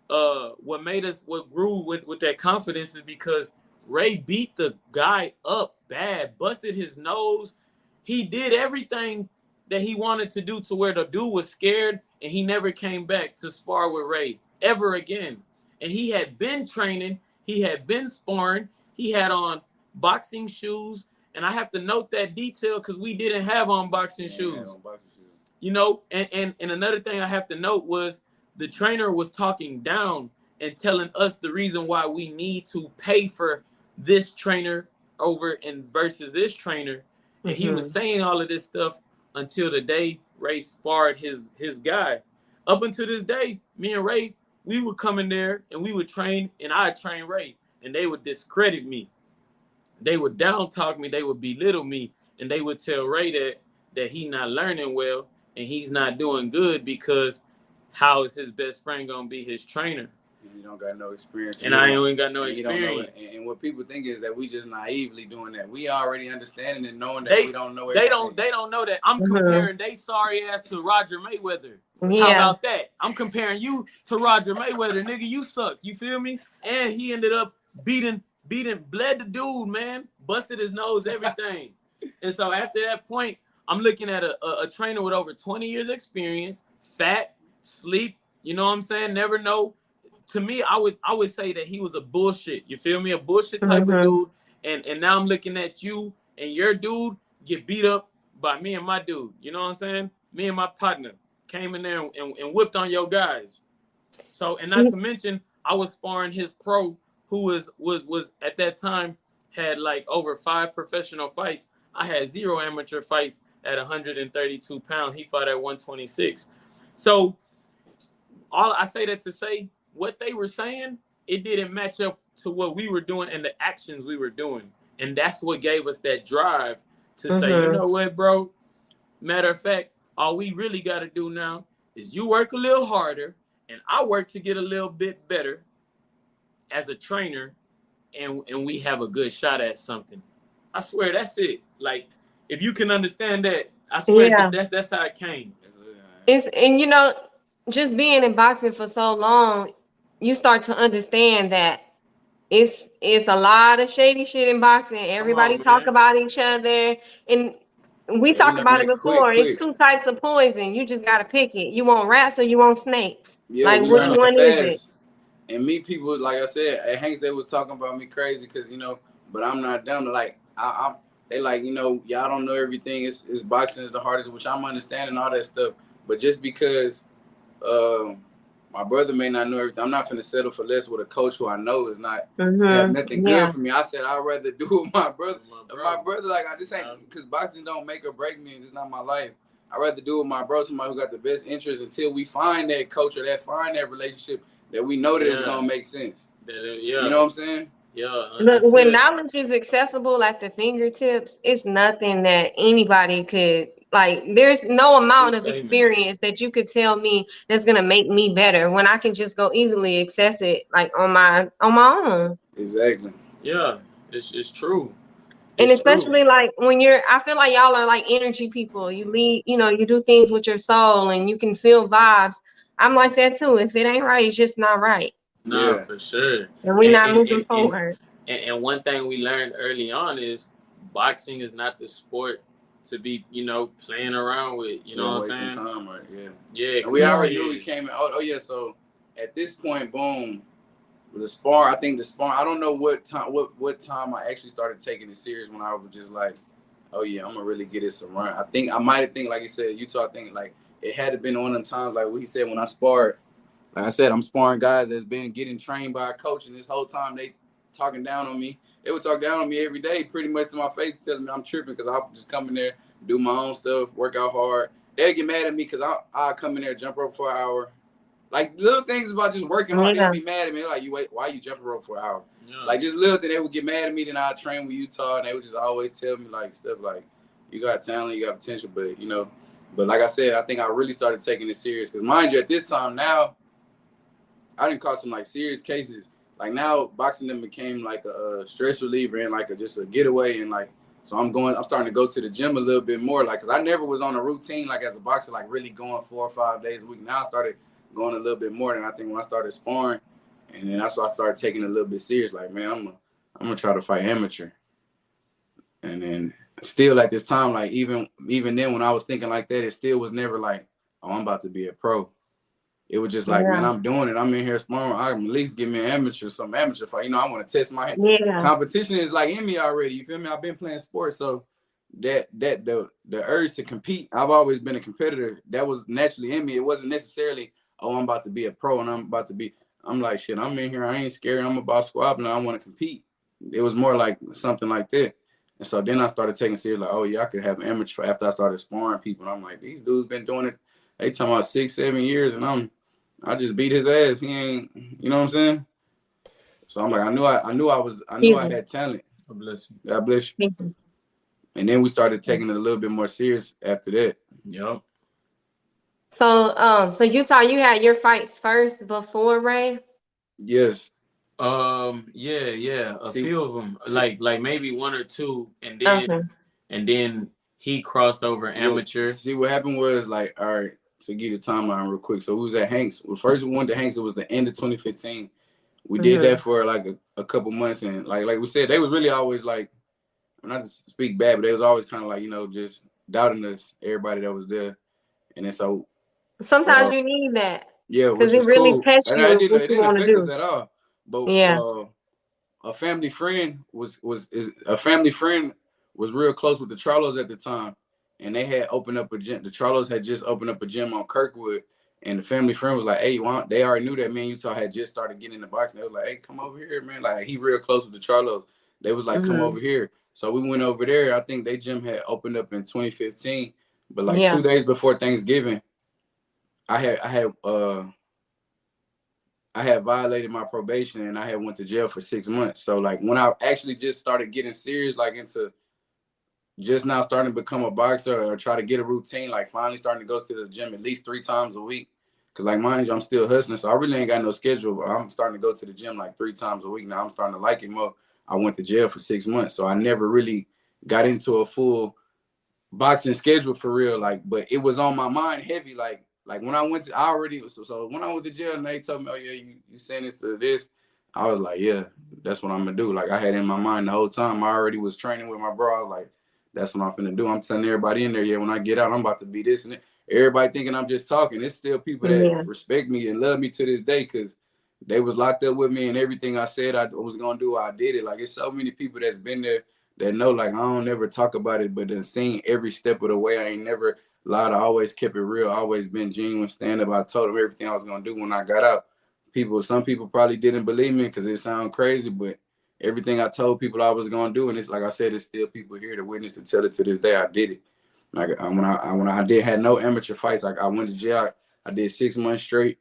what grew with that confidence is because Ray beat the guy up bad, busted his nose. He did everything that he wanted to do to where the dude was scared, and he never came back to spar with Ray ever again. And he had been training, he had been sparring, he had on boxing shoes, and I have to note that detail because we didn't have on boxing shoes. You know, and another thing I have to note was the trainer was talking down and telling us the reason why we need to pay for this trainer over and versus this trainer. And he was saying all of this stuff until the day Ray sparred his guy. Up until this day, me and Ray, we would come in there and we would train, and I'd train Ray, and they would discredit me. They would down talk me, they would belittle me, and they would tell Ray that he's not learning well and he's not doing good because how is his best friend gonna be his trainer? And you don't got no experience. And I ain't got no experience. And what people think is that we just naively doing that. We already understanding and knowing that we don't know everything. They don't know that. I'm comparing they sorry ass to Roger Mayweather. Yeah. How about that? I'm comparing you to Roger Mayweather. Nigga, you suck. You feel me? And he ended up bled the dude, man. Busted his nose, everything. And so after that point, I'm looking at a trainer with over 20 years experience, fat, sleep, you know what I'm saying? Never know. To me, I would say that he was a bullshit. You feel me? A bullshit type of dude. And now I'm looking at you and your dude get beat up by me and my dude. You know what I'm saying? Me and my partner came in there and whipped on your guys. So, and not to mention, I was sparring his pro, who was at that time had like over 5 professional fights. I had 0 amateur fights at 132 pounds. He fought at 126. So all I say that to say, what they were saying, it didn't match up to what we were doing and the actions we were doing. And that's what gave us that drive to say, you know what, bro? Matter of fact, all we really got to do now is you work a little harder and I work to get a little bit better as a trainer, and we have a good shot at something. I swear that's it. Like, if you can understand that, I swear that's how it came. And you know, just being in boxing for so long, you start to understand that it's a lot of shady shit in boxing. Everybody talk about each other, and we talked about it before. Quick. It's 2 types of poison. You just gotta pick it. You want rats or you want snakes? Yeah, like which one is it? And me, people, like I said, at Hanks, they was talking about me crazy because, you know, but I'm not dumb. Like, they like, you know, y'all don't know everything. It's boxing is the hardest, which I'm understanding all that stuff. But just because my brother may not know everything, I'm not finna settle for less with a coach who I know is not have nothing good for me. I said I'd rather do it with my brother. My brother, like, I just ain't, because boxing don't make or break me. It's not my life. I'd rather do it with my bro, somebody who got the best interest, until we find that coach or find that relationship that we know that it's gonna make sense. You know what I'm saying? Yeah. Look, when knowledge is accessible at the fingertips, it's nothing that anybody could, like, there's no amount of experience that you could tell me that's gonna make me better when I can just go easily access it, like, on my own. Exactly. Yeah, it's true. And especially like when I feel like y'all are like energy people. You lead, you know, you do things with your soul and you can feel vibes. I'm like that too. If it ain't right, it's just not right. No, for sure. And we're not moving forward. And one thing we learned early on is boxing is not the sport to be, you know, playing around with. You know what I'm saying? Time, right? Yeah. And we already knew we came in. Oh yeah. So at this point, boom. The spar, I think the spar, I don't know what time I actually started taking it serious, when I was just like, oh yeah, I'm gonna really get it some run. I might have think, like you said, Utah, I think like it had to been one of them times, like what he said, when I sparred like I said, I'm sparring guys that's been getting trained by a coach, and this whole time they talking down on me. They would talk down on me every day, pretty much to my face, telling me I'm tripping because I'll just come in there, do my own stuff, work out hard. They'd get mad at me because I'll come in there, jump rope for an hour. Like little things about just working hard, they'll be mad at me. Like, why you jumping rope for an hour? Yeah. Like just little thing, they would get mad at me. Then I'd train with Utah, and they would just always tell me like stuff like, you got talent, you got potential, but you know. But like I said, I think I really started taking it serious because mind you, at this time now, I didn't caught some like serious cases. Like now, boxing then became like a stress reliever and like just a getaway, and like so I'm starting to go to the gym a little bit more, like because I never was on a routine like as a boxer, like really going 4 or 5 days a week. Now I started going a little bit more than I think when I started sparring, and then that's why I started taking it a little bit serious. Like, man, I'm gonna try to fight amateur, and then still at this time, like even then when I was thinking like that, it still was never like, oh, I'm about to be a pro. It was just like, man, I'm doing it. I'm in here sparring. I can at least give me an amateur, some amateur fight. You know, I want to test my hand. Yeah. Competition is like in me already. You feel me? I've been playing sports, so the urge to compete. I've always been a competitor. That was naturally in me. It wasn't necessarily, oh, I'm about to be a pro and I'm like, shit, I'm in here. I ain't scared. I'm about squabbling. I want to compete. It was more like something like that. And so then I started taking serious, like, oh yeah, I could have an amateur after I started sparring people. And I'm like, these dudes been doing it. They talking about 6-7 years, and I just beat his ass. He ain't, you know what I'm saying? So I'm like, I knew I had talent. God bless you. God bless you. And then we started taking it a little bit more serious after that. Yep. So Utah, you had your fights first before Ray? Yes. Yeah. A few of them, like maybe 1 or 2, and then he crossed over amateur. See, what happened was like, all right, to give you the timeline real quick. So we was at Hanks. Well, first we went to Hanks. It was the end of 2015. We did that for like a couple months, and like we said, they was really always like, not to speak bad, but they was always kind of like, you know, just doubting us, everybody that was there. And then so sometimes you need that. Yeah, because it really tests you what you want to do. Us at all. But a family friend was real close with the Charlos at the time, and they had opened up a gym. The Charlos had just opened up a gym on Kirkwood, and the family friend was like, "Hey, they already knew that me and Utah had just started getting into boxing. They was like, hey, come over here, man. Like he real close with the Charlos. They was like, come over here. So we went over there. I think they gym had opened up in 2015, but like 2 days before Thanksgiving, I had violated my probation and I had went to jail for 6 months. So like when I actually just started getting serious, like into just now starting to become a boxer or try to get a routine, like finally starting to go to the gym at least 3 times a week. Cause like mind you, I'm still hustling. So I really ain't got no schedule, but I'm starting to go to the gym like 3 times a week. Now I'm starting to like it more. I went to jail for 6 months. So I never really got into a full boxing schedule for real. Like, but it was on my mind heavy. Like when I went to, so when I went to jail and they told me, oh yeah, you sentenced to this, I was like, yeah, that's what I'm gonna do. Like I had in my mind the whole time. I already was training with my bro. I was like, that's what I'm finna do. I'm telling everybody in there, yeah, when I get out, I'm about to be this and that. Everybody thinking I'm just talking. It's still people that respect me and love me to this day because they was locked up with me and everything I said I was gonna do, I did it. Like it's so many people that's been there that know, like I don't never talk about it, but then seen every step of the way. I ain't never lied. I always kept it real. I always been genuine, stand up. I told them everything I was gonna do when I got out. Some people probably didn't believe me because it sounded crazy, but everything I told people I was gonna do, and it's like I said, there's still people here to witness and tell it to this day. I did it. Like when I had no amateur fights, like I went to jail. I did 6 months straight,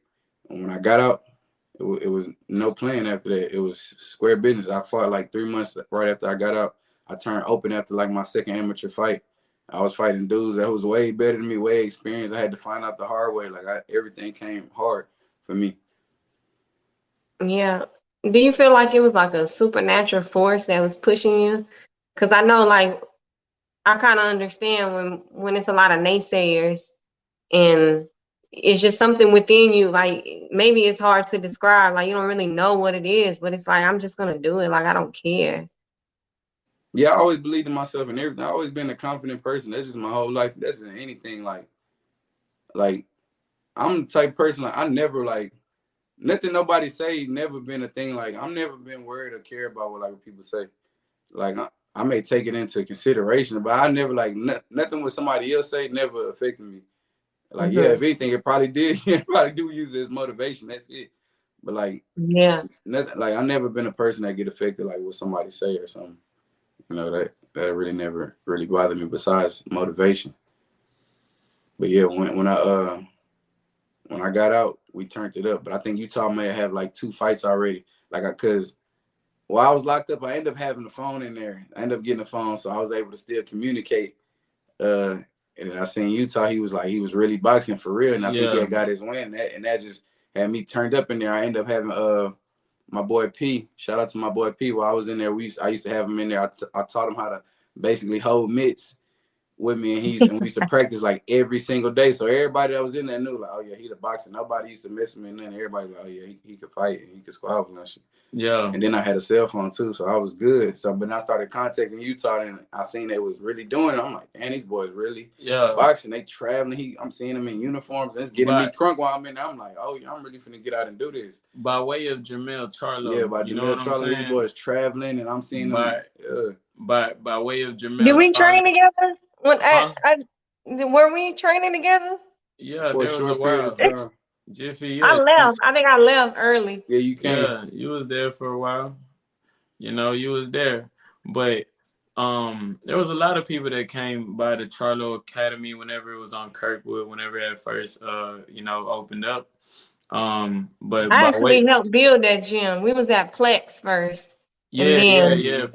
and when I got out, it was no plan after that. It was square business. I fought like 3 months right after I got out. I turned open after like my second amateur fight. I was fighting dudes that was way better than me, way experienced. I had to find out the hard way. Like everything came hard for me. Yeah. Do you feel like it was like a supernatural force that was pushing you? Because I know, like, I kind of understand when it's a lot of naysayers and it's just something within you. Like maybe it's hard to describe. Like you don't really know what it is, but it's like I'm just gonna do it. Like I don't care. Yeah, I always believed in myself and everything. I've always been a confident person. That's just my whole life. That's in anything. Like I'm the type of person. Like I never like nothing nobody say. Never been a thing. Like I'm never been worried or care about what people say. Like I may take it into consideration, but I never like nothing what somebody else say never affected me. Like, yeah, if anything, it probably did. It probably do use it as motivation. That's it. But like, Yeah. nothing. Like, I've never been a person that get affected like what somebody say or something. You know, that really never really bothered me. Besides motivation. But yeah, when I got out, we turned it up. But I think Utah may have like 2 fights already. Like, cause while I was locked up, I ended up having the phone in there. I ended up getting the phone, so I was able to still communicate. And then I seen Utah, he was really boxing for real, and I think he had got his win. And that just had me turned up in there. I ended up having my boy P. Shout out to my boy P. While I was in there, I used to have him in there. I taught him how to basically hold mitts with me, and we used to practice like every single day. So everybody that was in there knew, like, oh yeah, he the boxer. Nobody used to miss him, and then everybody like, oh yeah, he could fight and he could squabble and that shit. Yeah. And then I had a cell phone too, so I was good. So, but I started contacting Utah, and I seen they was really doing it. I'm like, man, these boys really boxing. They traveling. I'm seeing them in uniforms, and it's getting me crunk while I'm in there. I'm like, oh yeah, I'm really finna get out and do this. By way of Jamel Charlo. Yeah, by Jamel Charlo, these boys traveling, and I'm seeing them. By way of Jamel. Did we train together? Were we training together? Yeah, for a short period of time. Jiffy, I left. I think I left early. Yeah, you came. Yeah, you was there for a while. You know, you was there. But there was a lot of people that came by the Charlo Academy whenever it was on Kirkwood, whenever it first opened up. But I actually helped build that gym. We was at Plex first. Yeah.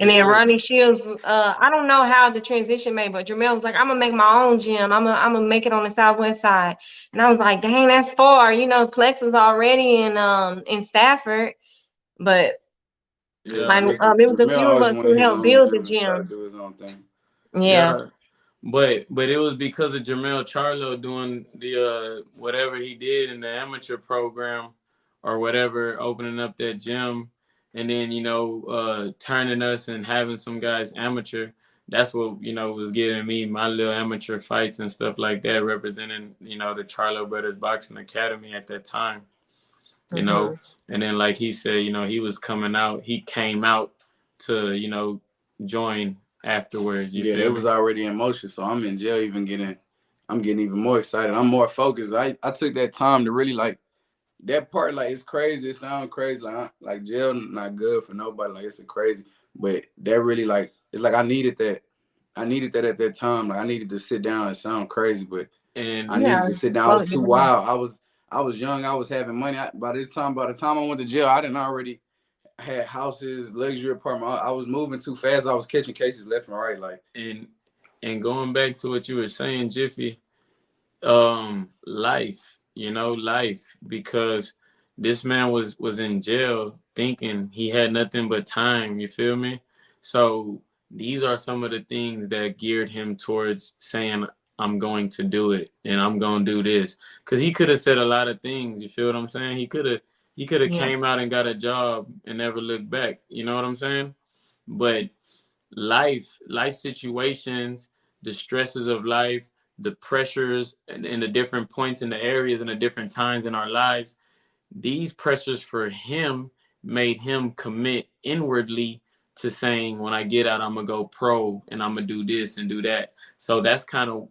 And then Ronnie Shields, I don't know how the transition made, but Jamel was like, I'm gonna make my own gym. I'm gonna make it on the Southwest side. And I was like, dang, that's far. You know, Plex is already in Stafford, but it was a few of us who helped build the gym. Yeah. But it was because of Jamel Charlo doing the whatever he did in the amateur program or whatever, opening up that gym. And then, turning us and having some guys amateur, that's what, was getting me my little amateur fights and stuff like that, representing, the Charlo Brothers Boxing Academy at that time, you know. And then, like he said, he was coming out. He came out to, join afterwards. It was already in motion. So I'm in jail I'm getting even more excited. I'm more focused. I took that time to really, like, that part, like, it's crazy. It sounds crazy. Like jail not good for nobody. Like, it's crazy. But that really, like, it's like I needed that. I needed that at that time. Like, I needed to sit down. It sound crazy, but I needed to sit down. I was too wild. I was young. I was having money. By the time I went to jail, I didn't already had houses, luxury apartment. I was moving too fast. I was catching cases left and right. Like, and going back to what you were saying, Jiffy, life. Life, because this man was in jail thinking he had nothing but time, you feel me? So these are some of the things that geared him towards saying, I'm going to do it and I'm going to do this. Because he could have said a lot of things, you feel what I'm saying? He could have came out and got a job and never looked back, you know what I'm saying? But life situations, the stresses of life, the pressures and the different points in the areas and the different times in our lives, these pressures for him made him commit inwardly to saying, when I get out, I'm going to go pro and I'm going to do this and do that. So that's kind of,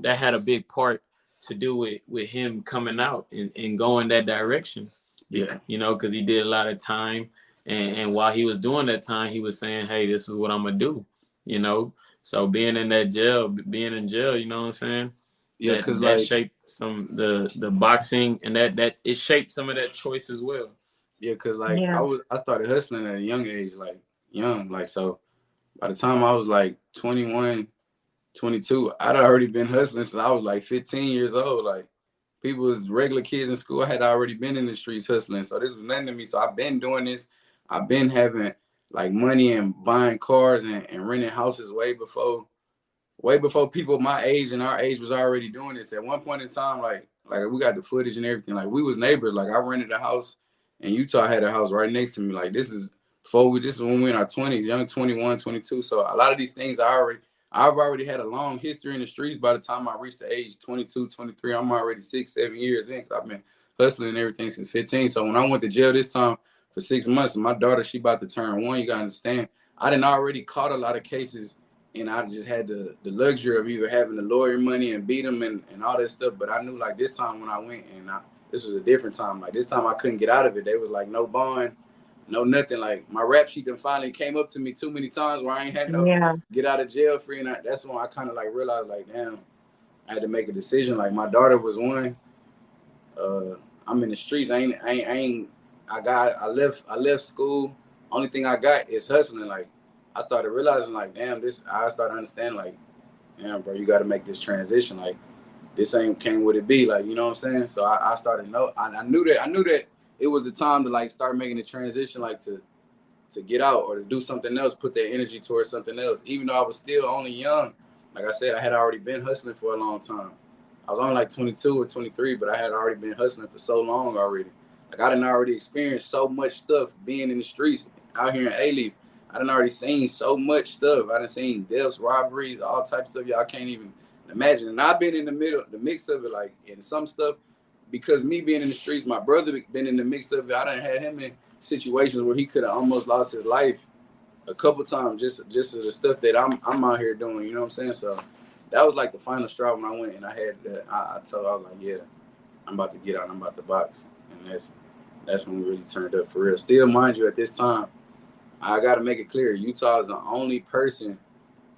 that had a big part to do with him coming out and going that direction. Yeah. Because he did a lot of time. And while he was doing that time, he was saying, hey, this is what I'm going to do, So being in jail, you know what I'm saying? Yeah, because that shaped some the boxing, and that it shaped some of that choice as well. Yeah, because I started hustling at a young age, so by the time I was like 21, 22, I'd already been hustling since I was like 15 years old. Like, people was regular kids in school. I had already been in the streets hustling, so this was nothing to me. So I've been doing this. I've been having like money and buying cars and renting houses way before people my age and our age was already doing this. At one point in time, like we got the footage and everything. Like, we was neighbors. Like, I rented a house and Utah had a house right next to me. Like, this is when we were in our 20s, young 21, 22. So a lot of these things I've already had a long history in the streets. By the time I reached the age 22, 23, I'm already 6-7 years in, because I've been hustling and everything since 15. So when I went to jail this time for 6 months, and my daughter, she about to turn 1, you gotta understand, I didn't already caught a lot of cases and I just had the luxury of either having the lawyer money and beat them and all that stuff. But I knew like this time when I went, and this was a different time. Like this time I couldn't get out of it. They was like no bond, no nothing. Like my rap sheet then finally came up to me too many times where I ain't had no get out of jail free, and that's when I kind of like realized like damn, I had to make a decision. Like my daughter was one. I'm in the streets. I left school. Only thing I got is hustling. Like I started realizing like damn, I started understanding like damn, bro, you got to make this transition. Like this ain't came what it be. Like you know what I'm saying. So I started I knew that it was the time to like start making the transition, like to get out or to do something else, put that energy towards something else. Even though I was still only young, like I said, I had already been hustling for a long time. I was only like 22 or 23, but I had already been hustling for so long already. Like I done already experienced so much stuff being in the streets out here in Alief. I done already seen so much stuff. I done seen deaths, robberies, all types of stuff y'all can't even imagine. And I've been in the mix of it, like in some stuff, because me being in the streets, my brother been in the mix of it. I done had him in situations where he could have almost lost his life a couple times just to the stuff that I'm out here doing. You know what I'm saying? So that was like the final straw when I went and I had that. I was like, yeah, I'm about to get out. I'm about to box, and that's when we really turned up for real. Still, mind you, at this time, I got to make it clear, Utah is the only person.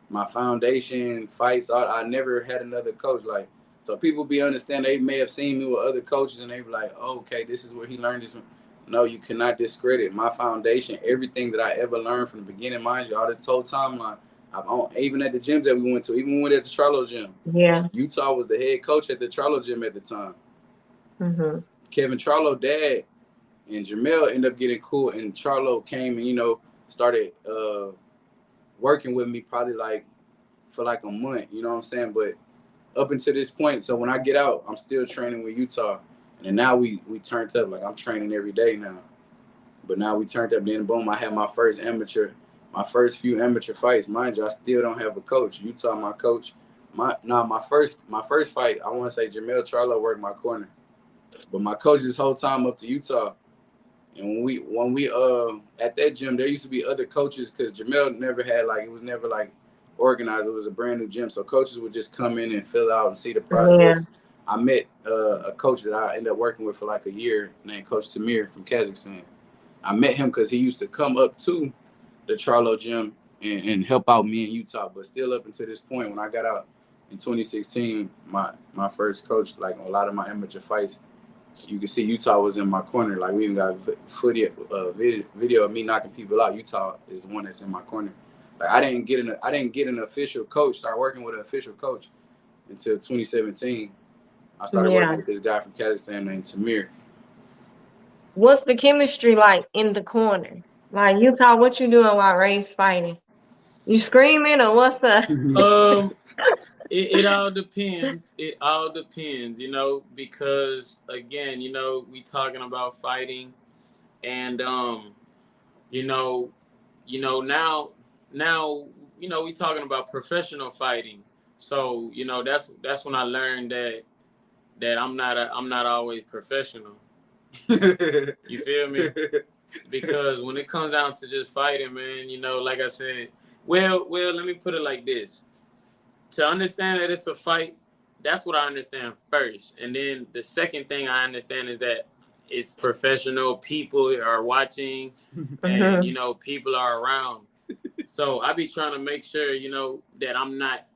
My foundation fights. I never had another coach. Like, so people be understand. They may have seen me with other coaches, and they be like, oh, okay, this is where he learned this from. No, you cannot discredit my foundation. Everything that I ever learned from the beginning, mind you, all this whole timeline. Even at the gyms that we went to, even when we went at the Charlo gym. Yeah. Utah was the head coach at the Charlo gym at the time. Mm-hmm. Kevin Charlo dad and Jamel ended up getting cool, and Charlo came and started working with me probably like for like a month. You know what I'm saying? But up until this point, so when I get out, I'm still training with Utah, and then now we turned up. Like I'm training every day now. But now we turned up. Then boom, I had my first few amateur fights. Mind you, I still don't have a coach. Utah, my coach. My first fight, I want to say Jamel Charlo worked my corner, but my coach this whole time up to Utah. And when we at that gym, there used to be other coaches because Jamel never had it was never like organized. It was a brand new gym, so coaches would just come in and fill out and see the process. Yeah. I met a coach that I ended up working with for like a year named Coach Tamir from Kazakhstan. I met him because he used to come up to the Charlo gym and help out me in Utah. But still up until this point, when I got out in 2016, my first coach, like a lot of my amateur fights, you can see Utah was in my corner. Like we even got video of me knocking people out. Utah is the one that's in my corner. Like I didn't get an official coach, start working with an official coach until 2017. I started working with this guy from Kazakhstan named Tamir. What's the chemistry like in the corner? Like Utah, what you doing while Ray's fighting? You screaming or what's up? It all depends. It all depends, because again, we talking about fighting, and now we talking about professional fighting. So that's when I learned that I'm not always professional. You feel me? Because when it comes down to just fighting, man, like I said, well, let me put it like this. To understand that it's a fight, that's what I understand first. And then the second thing I understand is that it's professional. People are watching and, people are around. So I be trying to make sure, that I'm not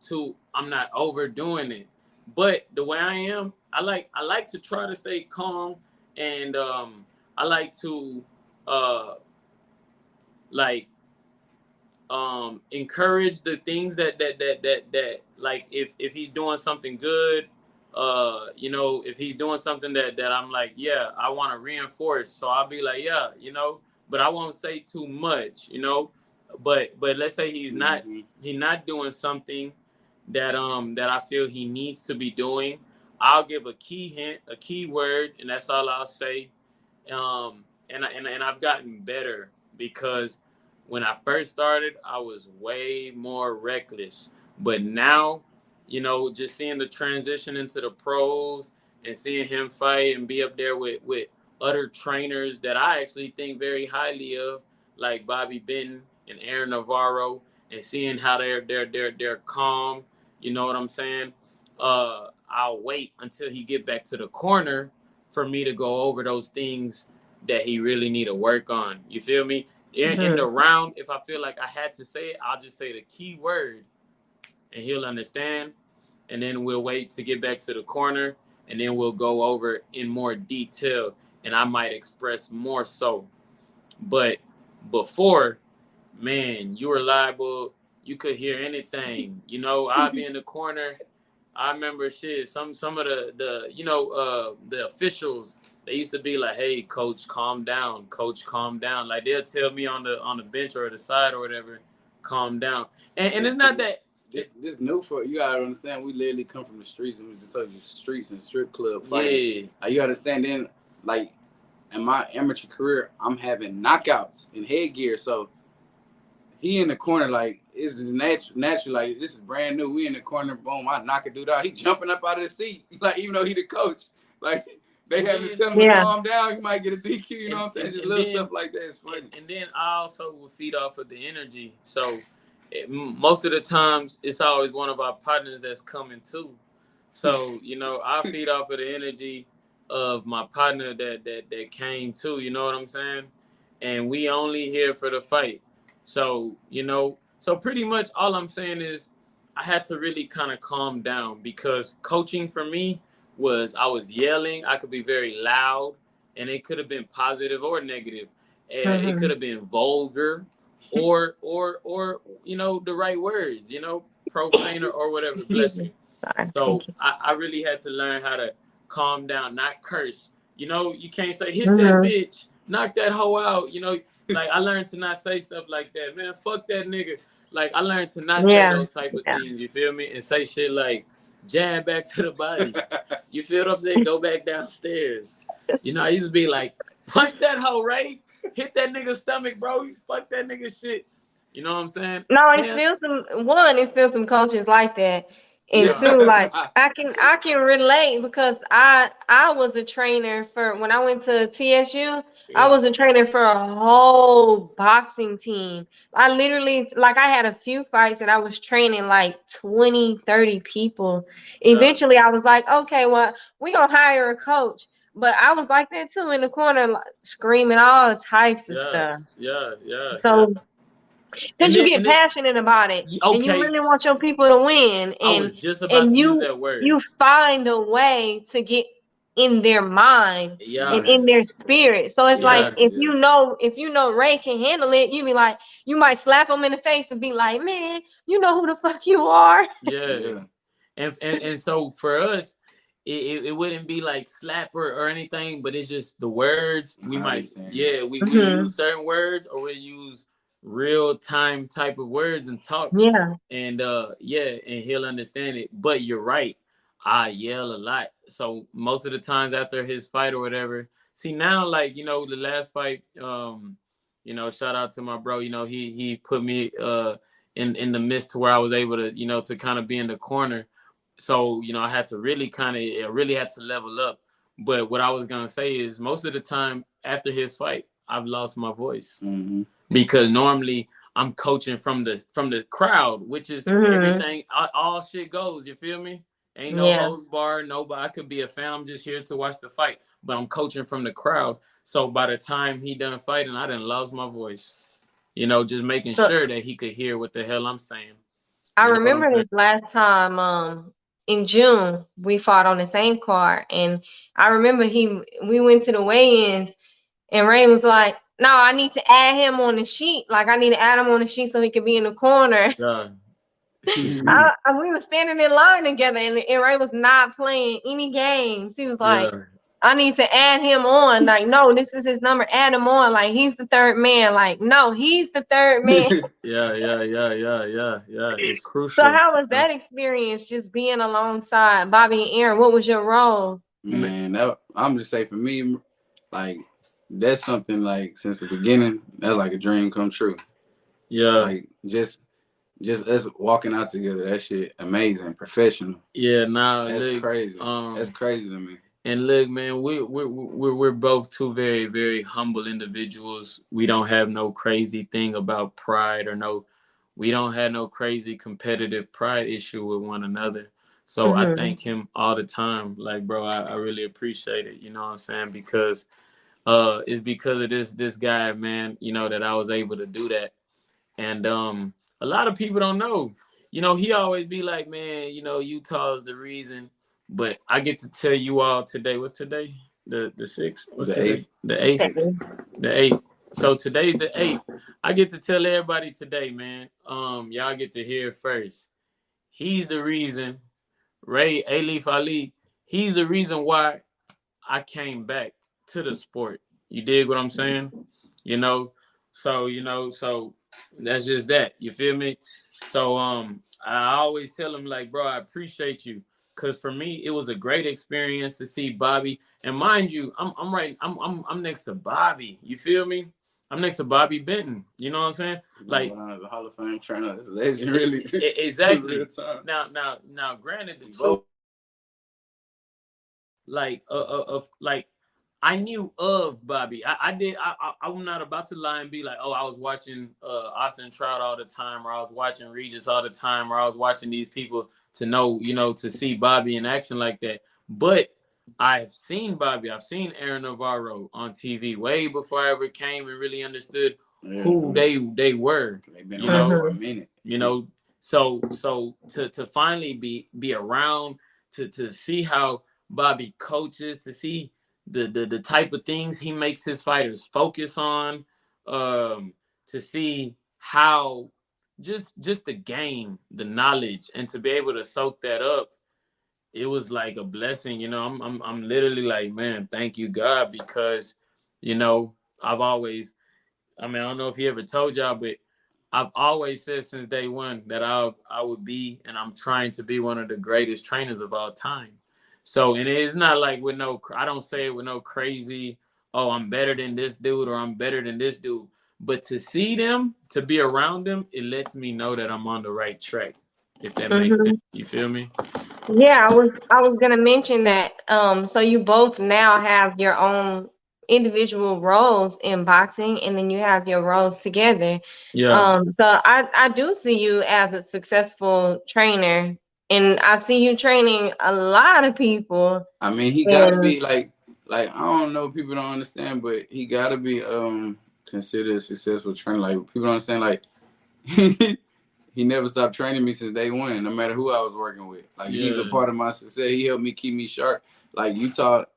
overdoing it. But the way I am, I like to try to stay calm, and I like to encourage the things that like if he's doing something good, if he's doing something that I'm like, yeah, I want to reinforce. So I'll be like, yeah, but I won't say too much, but let's say he's not doing something that I feel he needs to be doing. I'll give a key hint, a key word, and that's all I'll say. And I've gotten better because when I first started, I was way more reckless. But now, just seeing the transition into the pros and seeing him fight and be up there with other trainers that I actually think very highly of, like Bobby Benton and Aaron Navarro, and seeing how they're calm. You know what I'm saying? I'll wait until he get back to the corner for me to go over those things that he really need to work on. You feel me? In the round, if I feel like I had to say it, I'll just say the key word and he'll understand. And then we'll wait to get back to the corner, and then we'll go over in more detail, and I might express more so. But before, man, you were liable. You could hear anything. You know, I'd be in the corner. I remember shit. Some of the officials, they used to be like, "Hey, coach, calm down. Coach, calm down." Like they'll tell me on the bench or the side or whatever, calm down. And it's not that. This new for you gotta understand. We literally come from the streets, and we just talking streets and strip club fighting. Yeah, you understand. Then, like in my amateur career, I'm having knockouts in headgear. So he in the corner, like it's just natural. Like this is brand new. We in the corner, boom! I knock a dude out. He jumping up out of the seat, like even though he the coach. Like they have to tell him to calm down. He might get a DQ. You know what I'm saying? Just little stuff like that. It's funny. And then I also will feed off of the energy. So. Most of the times it's always one of our partners that's coming too. So, you know, I feed off of the energy of my partner that came too, you know what I'm saying? And we only here for the fight. So, you know, so pretty much all I'm saying is I had to really kind of calm down because coaching for me was I was yelling. I could be very loud, and it could have been positive or negative. It could have been vulgar. or you know the right words, you know, profane or whatever. Bless you. So I really had to learn how to calm down, not curse. You know, you can't say hit that bitch, knock that hoe out. You know, like I learned to not say stuff like that. Man, fuck that nigga. Like I learned to not say those type of things. You feel me? And say shit like jab back to the body. You feel what I'm saying? Go back downstairs. You know, I used to be like punch that hoe, right? Hit that nigga's stomach, bro. You fuck that nigga shit. You know what I'm saying? No, it's still some coaches like that. And two, like I can relate because I was a trainer for when I went to TSU, I was a trainer for a whole boxing team. I literally like I had a few fights and I was training like 20, 30 people. Eventually I was like, okay, well, we gonna hire a coach. But I was like that too in the corner, like, screaming all types of stuff. So, because you get passionate about it, and you really want your people to win, and I was just about to use that word. You find a way to get in their mind and in their spirit. So it's like if you know Ray can handle it, you be like, you might slap him in the face and be like, man, you know who the fuck you are. And so for us. It wouldn't be like slap or anything, but it's just the words we might we use certain words or we use real time type of words and talk and he'll understand it. But you're right, I yell a lot, so most of the times after his fight or whatever, see now like you know the last fight, you know, shout out to my bro, you know, he put me in the midst to where I was able to, you know, to kind of be in the corner. So, you know, I had to really had to level up. But what I was going to say is most of the time after his fight, I've lost my voice because normally I'm coaching from the crowd, which is everything. All shit goes. You feel me? Ain't no host bar. Nobody. I could be a fan. I'm just here to watch the fight, but I'm coaching from the crowd. So by the time he done fighting, I done lost my voice. You know, just making sure that he could hear what the hell I'm saying. I remember this last time, in June, we fought on the same card, and I remember we went to the weigh-ins, and Ray was like, "No, I need to add him on the sheet. Like I need to add him on the sheet so he could be in the corner." We were standing in line together, and Ray was not playing any games. He was like, I need to add him on. Like, no, this is his number. Add him on. Like, he's the third man. Like, no, he's the third man. It's crucial. So how was that experience just being alongside Bobby and Aaron? What was your role? Man, I'm just saying for me, like, that's something like since the beginning, that's like a dream come true. Like just us walking out together, that shit amazing, professional. That's crazy. That's crazy to me. And look, man, we're both two very, very humble individuals. We don't have no crazy thing about pride or no we don't have no crazy competitive pride issue with one another. So I thank him all the time. Like, bro, I really appreciate it. You know what I'm saying? Because it's because of this guy, man, you know, that I was able to do that. And a lot of people don't know. You know, he always be like, man, you know, Utah is the reason. But I get to tell you all today. What's today? The 6th? What's today? The 8th. The 8th. So today's the 8th. I get to tell everybody today, man. Y'all get to hear it first. He's the reason, Alief Ali, he's the reason why I came back to the sport. You dig what I'm saying? You know, so that's just that. You feel me? So I always tell him, like, bro, I appreciate you. Cause for me, it was a great experience to see Bobby. And mind you, I'm next to Bobby. You feel me? I'm next to Bobby Benton. You know what I'm saying? Like the Hall of Fame trainer, that's a legend, really. Exactly. Now, granted, the truth, like I knew of Bobby. I'm not about to lie and be like, oh, I was watching Austin Trout all the time, or I was watching Regis all the time, or I was watching these people to know, you know, to see Bobby in action like that. But I've seen Bobby. I've seen Aaron Navarro on TV way before I ever came and really understood who they were. They've been around for a minute. You know, so to finally be around, to see how Bobby coaches, to see the type of things he makes his fighters focus on, to see how just the game, the knowledge, and to be able to soak that up, it was like a blessing. You know, I'm literally like, man, thank you, God, because, you know, I've always, I mean, I don't know if he ever told y'all, but I've always said since day one that I would be, and I'm trying to be, one of the greatest trainers of all time. So, and it's not like with no, I don't say it with no crazy, oh, I'm better than this dude, or I'm better than this dude. But to see them, to be around them, it lets me know that I'm on the right track, if that makes sense. You feel me? Yeah, I was gonna mention that. So you both now have your own individual roles in boxing, and then you have your roles together. Yeah. So I do see you as a successful trainer, and I see you training a lot of people. I mean, he gotta be like I don't know, people don't understand, but he gotta be considered a successful trainer. Like, people don't understand, like he never stopped training me since day one, no matter who I was working with. Like, he's a part of my success. He helped me keep me sharp. Like, you taught,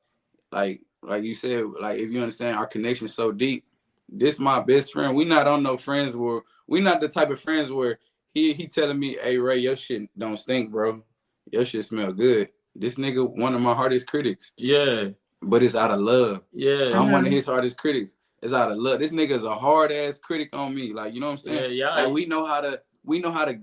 like you said, like, if you understand, our connection so deep. This my best friend. We not on no friends where, we not the type of friends where he telling me, hey, Ray, your shit don't stink, bro. Your shit smell good. This nigga one of my hardest critics. Yeah. But it's out of love. Yeah. I'm one of his hardest critics. It's out of love. This nigga's a hard ass critic on me. Like, you know what I'm saying? Yeah. Like, we know how to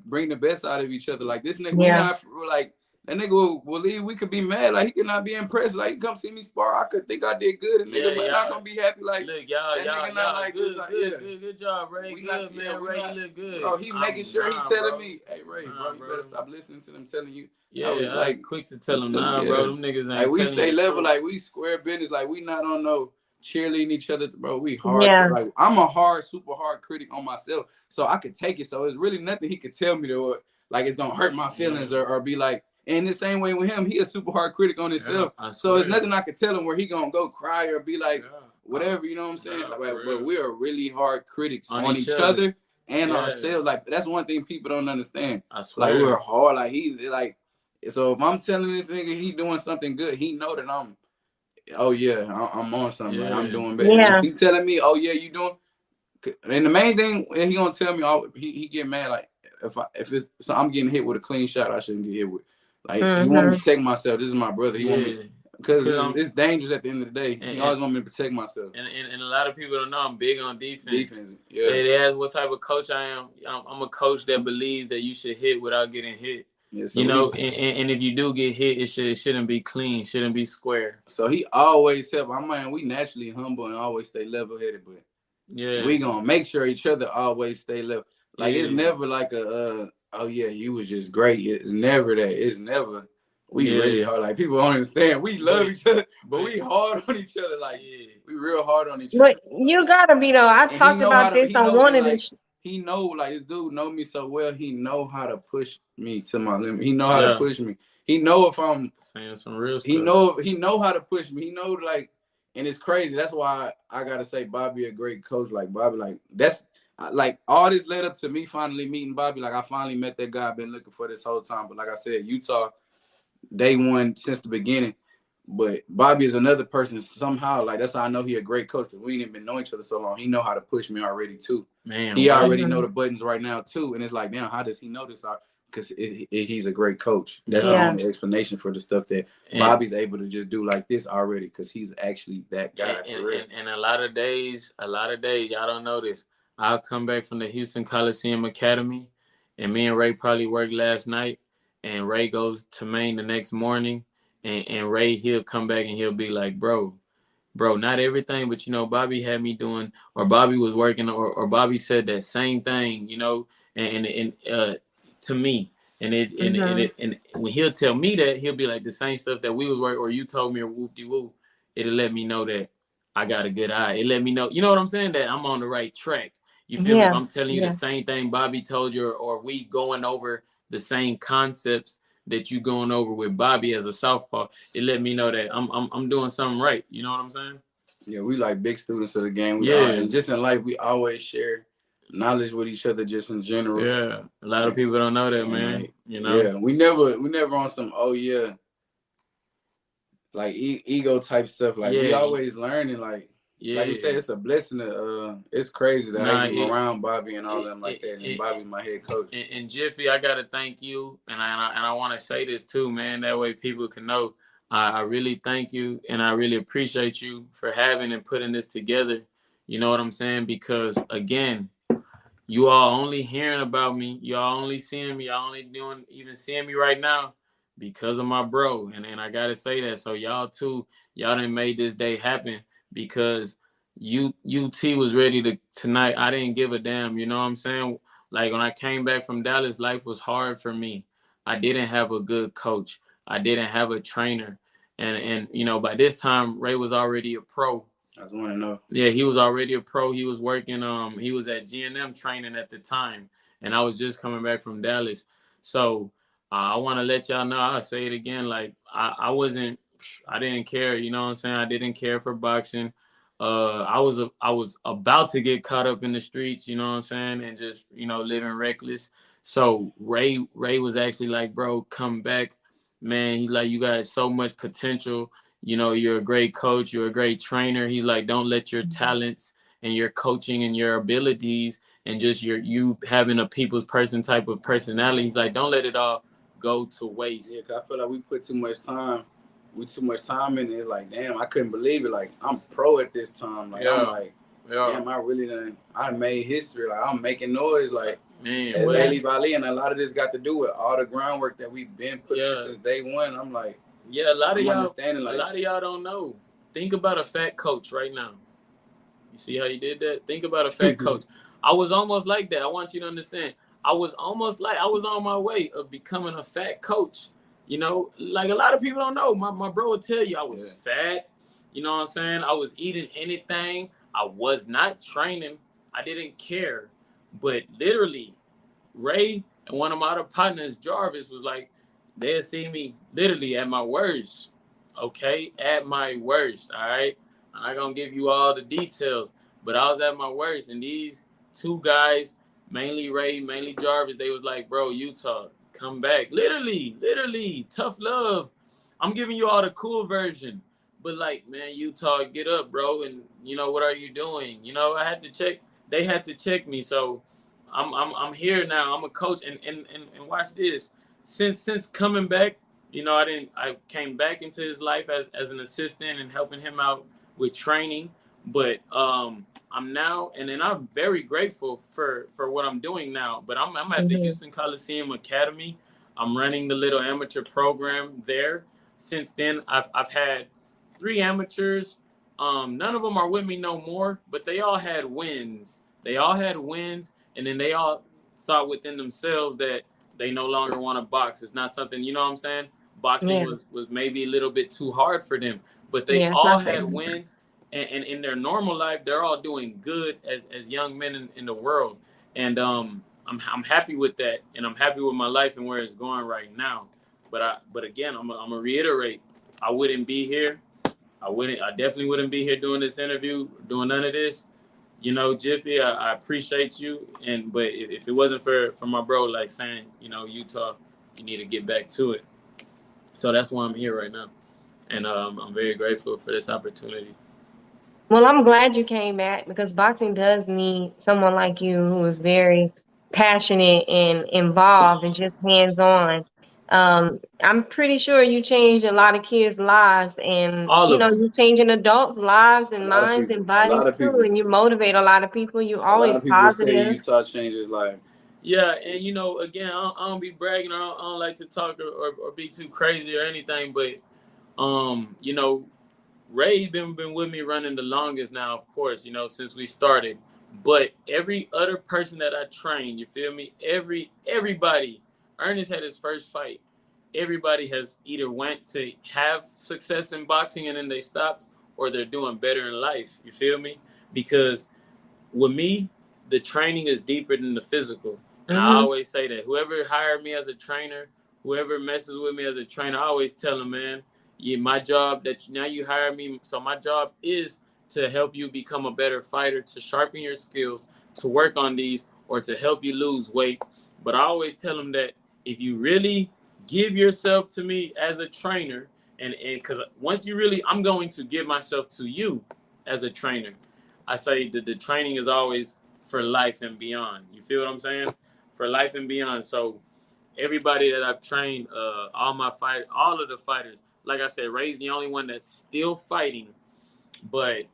bring the best out of each other. Like, this nigga, we not like, that nigga will leave. We could be mad. Like, he could not be impressed. Like, he come see me spar. I could think I did good. And nigga not gonna be happy. Like, look, y'all not like good, this. Like, good job, Ray. We good, not, man. Ray, you look good. Oh, he making sure he telling me, hey, Ray, bro, you better stop listening to them telling you. Yeah, I like quick to tell him, nah, bro, them niggas ain't like, we stay level. Truth. Like, we square business. Like, we not on no cheerleading each other, bro. We hard. Like, I'm a super hard critic on myself, so I could take it. So it's really nothing he could tell me to, like, it's gonna hurt my feelings or be like. And the same way with him, he a super hard critic on himself. So it's nothing I could tell him where he gonna go cry or be like whatever. You know what I'm saying? But we are really hard critics on each other and ourselves. Like, that's one thing people don't understand. I swear. Like, we're hard. Like, he's like. So if I'm telling this nigga he doing something good, he know that I'm on something. Like, I'm doing better. If he's telling me, oh yeah, you doing. And the main thing, he gonna tell me, he get mad. Like, if it's so I'm getting hit with a clean shot, I shouldn't get hit with. Like, he want me to protect myself. This is my brother. He want me, because it's dangerous at the end of the day. He always want me to protect myself. And a lot of people don't know I'm big on defense. They ask what type of coach I am. I'm a coach that believes that you should hit without getting hit. Yeah, so you know, and if you do get hit, it shouldn't be clean, shouldn't be square. So he always help. We naturally humble and always stay level-headed, but we gonna make sure each other always stay level. Like, it's never like a oh yeah, you was just great. It's never that. It's never. We really hard. Like, people don't understand. We love each other, but we hard on each other. Like, we real hard on each other. But you gotta be though. I talked about this on one of the. he know, like, this dude know me so well. He know how to push me to my limit. He know how to push me. He know if I'm saying some real stuff. He know how to push me. He know, like, and it's crazy. That's why I gotta say Bobby a great coach. Like, Bobby, like, that's like all this led up to me finally meeting Bobby. Like, I finally met that guy I've been looking for this whole time. But like I said, Utah, day one since the beginning. But Bobby is another person somehow. Like, that's how I know he a great coach, because we ain't even been knowing each other so long. He know how to push me already too. Man, he already know the buttons right now too. And it's like, damn, how does he know this? Because he's a great coach. That's the only explanation for the stuff that Bobby's able to just do like this already, because he's actually that guy for real. And a lot of days, y'all don't know this. I'll come back from the Houston Coliseum Academy, and me and Ray probably worked last night, and Ray goes to Maine the next morning, and Ray, he'll come back and he'll be like, bro, not everything, but, you know, Bobby had me doing, or Bobby was working, or Bobby said that same thing, you know, and to me. And and when he'll tell me that, he'll be like, the same stuff that we was working, or you told me, or whoop-de-woo, it'll let me know that I got a good eye. It let me know, you know what I'm saying, that I'm on the right track. You feel me? If I'm telling you the same thing Bobby told you, or we going over the same concepts that you going over with Bobby as a southpaw, it let me know that I'm doing something right. You know what I'm saying? Yeah, we like big students of the game. We are, and just in life, we always share knowledge with each other, just in general. Yeah, a lot of people don't know that, man. Like, you know. Yeah, we never on some like ego type stuff. Like, we always learning. Like you said, it's a blessing. It's crazy that I am around Bobby and all them like that. And Bobby, my head coach. And Jiffy, I gotta thank you, and I want to say this too, man. That way people can know. I really thank you, and I really appreciate you for having and putting this together. You know what I'm saying? Because again, you all only hearing about me. Y'all only seeing me. Y'all only even seeing me right now because of my bro. And I got to say that. So y'all too, y'all done made this day happen, because UT was ready tonight. I didn't give a damn. You know what I'm saying? Like, when I came back from Dallas, life was hard for me. I didn't have a good coach. I didn't have a trainer. And you know, by this time, Ray was already a pro. I just want to know. Yeah, he was already a pro. He was working. He was at G&M training at the time, and I was just coming back from Dallas. So I want to let y'all know. I'll say it again. Like, I didn't care. You know what I'm saying? I didn't care for boxing. I was about to get caught up in the streets. You know what I'm saying? And just, you know, living reckless. So Ray was actually like, bro, come back, man. He's like, you got so much potential. You know, you're a great coach. You're a great trainer. He's like, don't let your talents and your coaching and your abilities and just you having a people's person type of personality. He's like, don't let it all go to waste. Yeah, because I feel like we put too much time. In it. It's like, damn, I couldn't believe it. Like, I'm pro at this time. Like, I'm like, damn, I really I made history. Like, I'm making noise. Like, man, as Alief Ali, and a lot of this got to do with all the groundwork that we've been putting since day one. I'm like, a lot of y'all don't know. Think about a fat coach right now. You see how you did that? Think about a fat coach. I was almost like that. I want you to understand. I was on my way of becoming a fat coach. You know, like, a lot of people don't know. My bro will tell you I was fat. You know what I'm saying? I was eating anything. I was not training. I didn't care. But literally, Ray and one of my other partners, Jarvis, was like, they'll see me literally at my worst. Okay? At my worst. All right? I'm not going to give you all the details, but I was at my worst. And these two guys, mainly Ray, mainly Jarvis, they was like, bro, Utah, come back. Literally, tough love. I'm giving you all the cool version. But, like, man, Utah, get up, bro. And, you know, what are you doing? You know, I had to check. They had to check me. So I'm here now. I'm a coach. And watch this. Since coming back, you know, I came back into his life as an assistant and helping him out with training. But I'm now, and then I'm very grateful for what I'm doing now. But I'm at the Houston Coliseum Academy. I'm running the little amateur program there. Since then, I've had 3 amateurs. None of them are with me no more, but they all had wins. And then they all thought within themselves that they no longer want to box. It's not something, you know what I'm saying? Boxing was maybe a little bit too hard for them, but they all had wins. And in their normal life, they're all doing good as young men in the world. And I'm happy with that, and I'm happy with my life and where it's going right now. But again, I'm gonna reiterate, I wouldn't be here. I definitely wouldn't be here doing this interview, doing none of this. You know, Jiffy, I appreciate you, but if it wasn't for my bro, like saying, you know, Utah, you need to get back to it. So that's why I'm here right now, and I'm very grateful for this opportunity. Well, I'm glad you came back because boxing does need someone like you who is very passionate and involved and just hands-on. I'm pretty sure you changed a lot of kids' lives, and All of them. you're changing adults' lives and minds and A lot bodies of too, people. and you motivate a lot of people. You're A lot always of people say positive. Utah changed his life. Yeah, and you know, again, I don't be bragging. I don't like to talk or be too crazy or anything, but you know, Ray been with me running the longest now, of course, you know, since we started. But every other person that I trained, you feel me? Everybody, Ernest had his first fight. Everybody has either went to have success in boxing and then they stopped, or they're doing better in life. You feel me? Because with me, the training is deeper than the physical. And I Mm-hmm. always say that whoever hired me as a trainer, whoever messes with me as a trainer, I always tell them, man, my job now you hire me. So my job is to help you become a better fighter, to sharpen your skills, to work on these, or to help you lose weight. But I always tell them that if you really give yourself to me as a trainer, and because once you really, I'm going to give myself to you as a trainer. I say that the training is always for life and beyond. You feel what I'm saying? For life and beyond. So everybody that I've trained, all of the fighters, like I said, Ray's the only one that's still fighting. But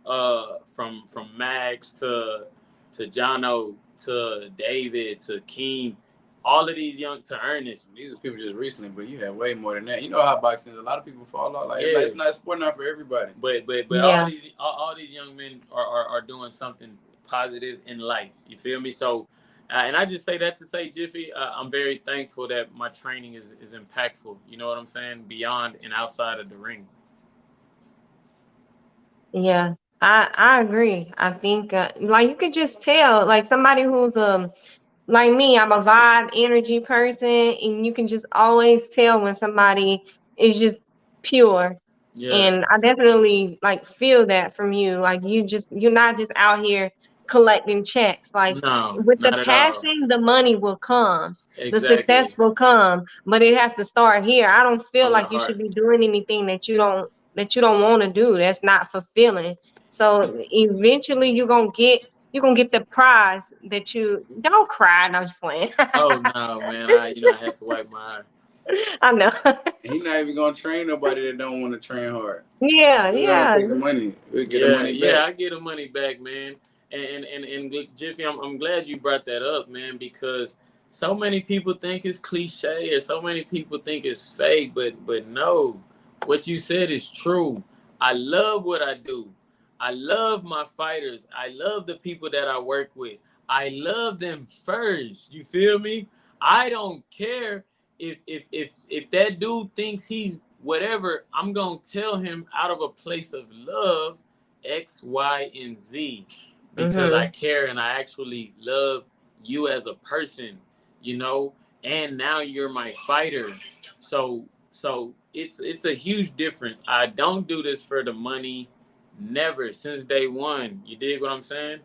from Max to Jono to David to Keem, all of these to Ernest. These are people just recently, but you have way more than that. You know how boxing is. A lot of people fall off. Like, it's not a sport not for everybody. But Yeah. all these young men are doing something positive in life. You feel me? So, and I just say that to say, Jiffy, I'm very thankful that my training is impactful. You know what I'm saying? Beyond and outside of the ring. Yeah, I agree. I think like you could just tell, like somebody who's like me, I'm a vibe energy person, and you can just always tell when somebody is just pure. Yeah. And I definitely like feel that from you. Like you're not just out here collecting checks. Like No, with the not at all. passion, the money will come. The Exactly. success will come, but it has to start here. I don't feel From the like you should heart. be doing anything that you don't want to do. That's not fulfilling. So eventually you're gonna get the prize that you don't cry. No, I'm just playing. Oh no, man! I had to wipe my eye. I know. He's not even gonna train nobody that don't want to train hard. Yeah, We're gonna yeah. take the money. We get the money back. I get the money back, man. And Jiffy, I'm glad you brought that up, man, because so many people think it's cliche or so many people think it's fake, but no, what you said is true. I love what I do. I love my fighters. I love the people that I work with. I love them first. You feel me? I don't care if that dude thinks he's whatever. I'm gonna tell him out of a place of love, X, Y, and Z, because I care and I actually love you as a person, you know. And now you're my fighter, so it's a huge difference. I don't do this for the money, never, since day one. You dig what I'm saying?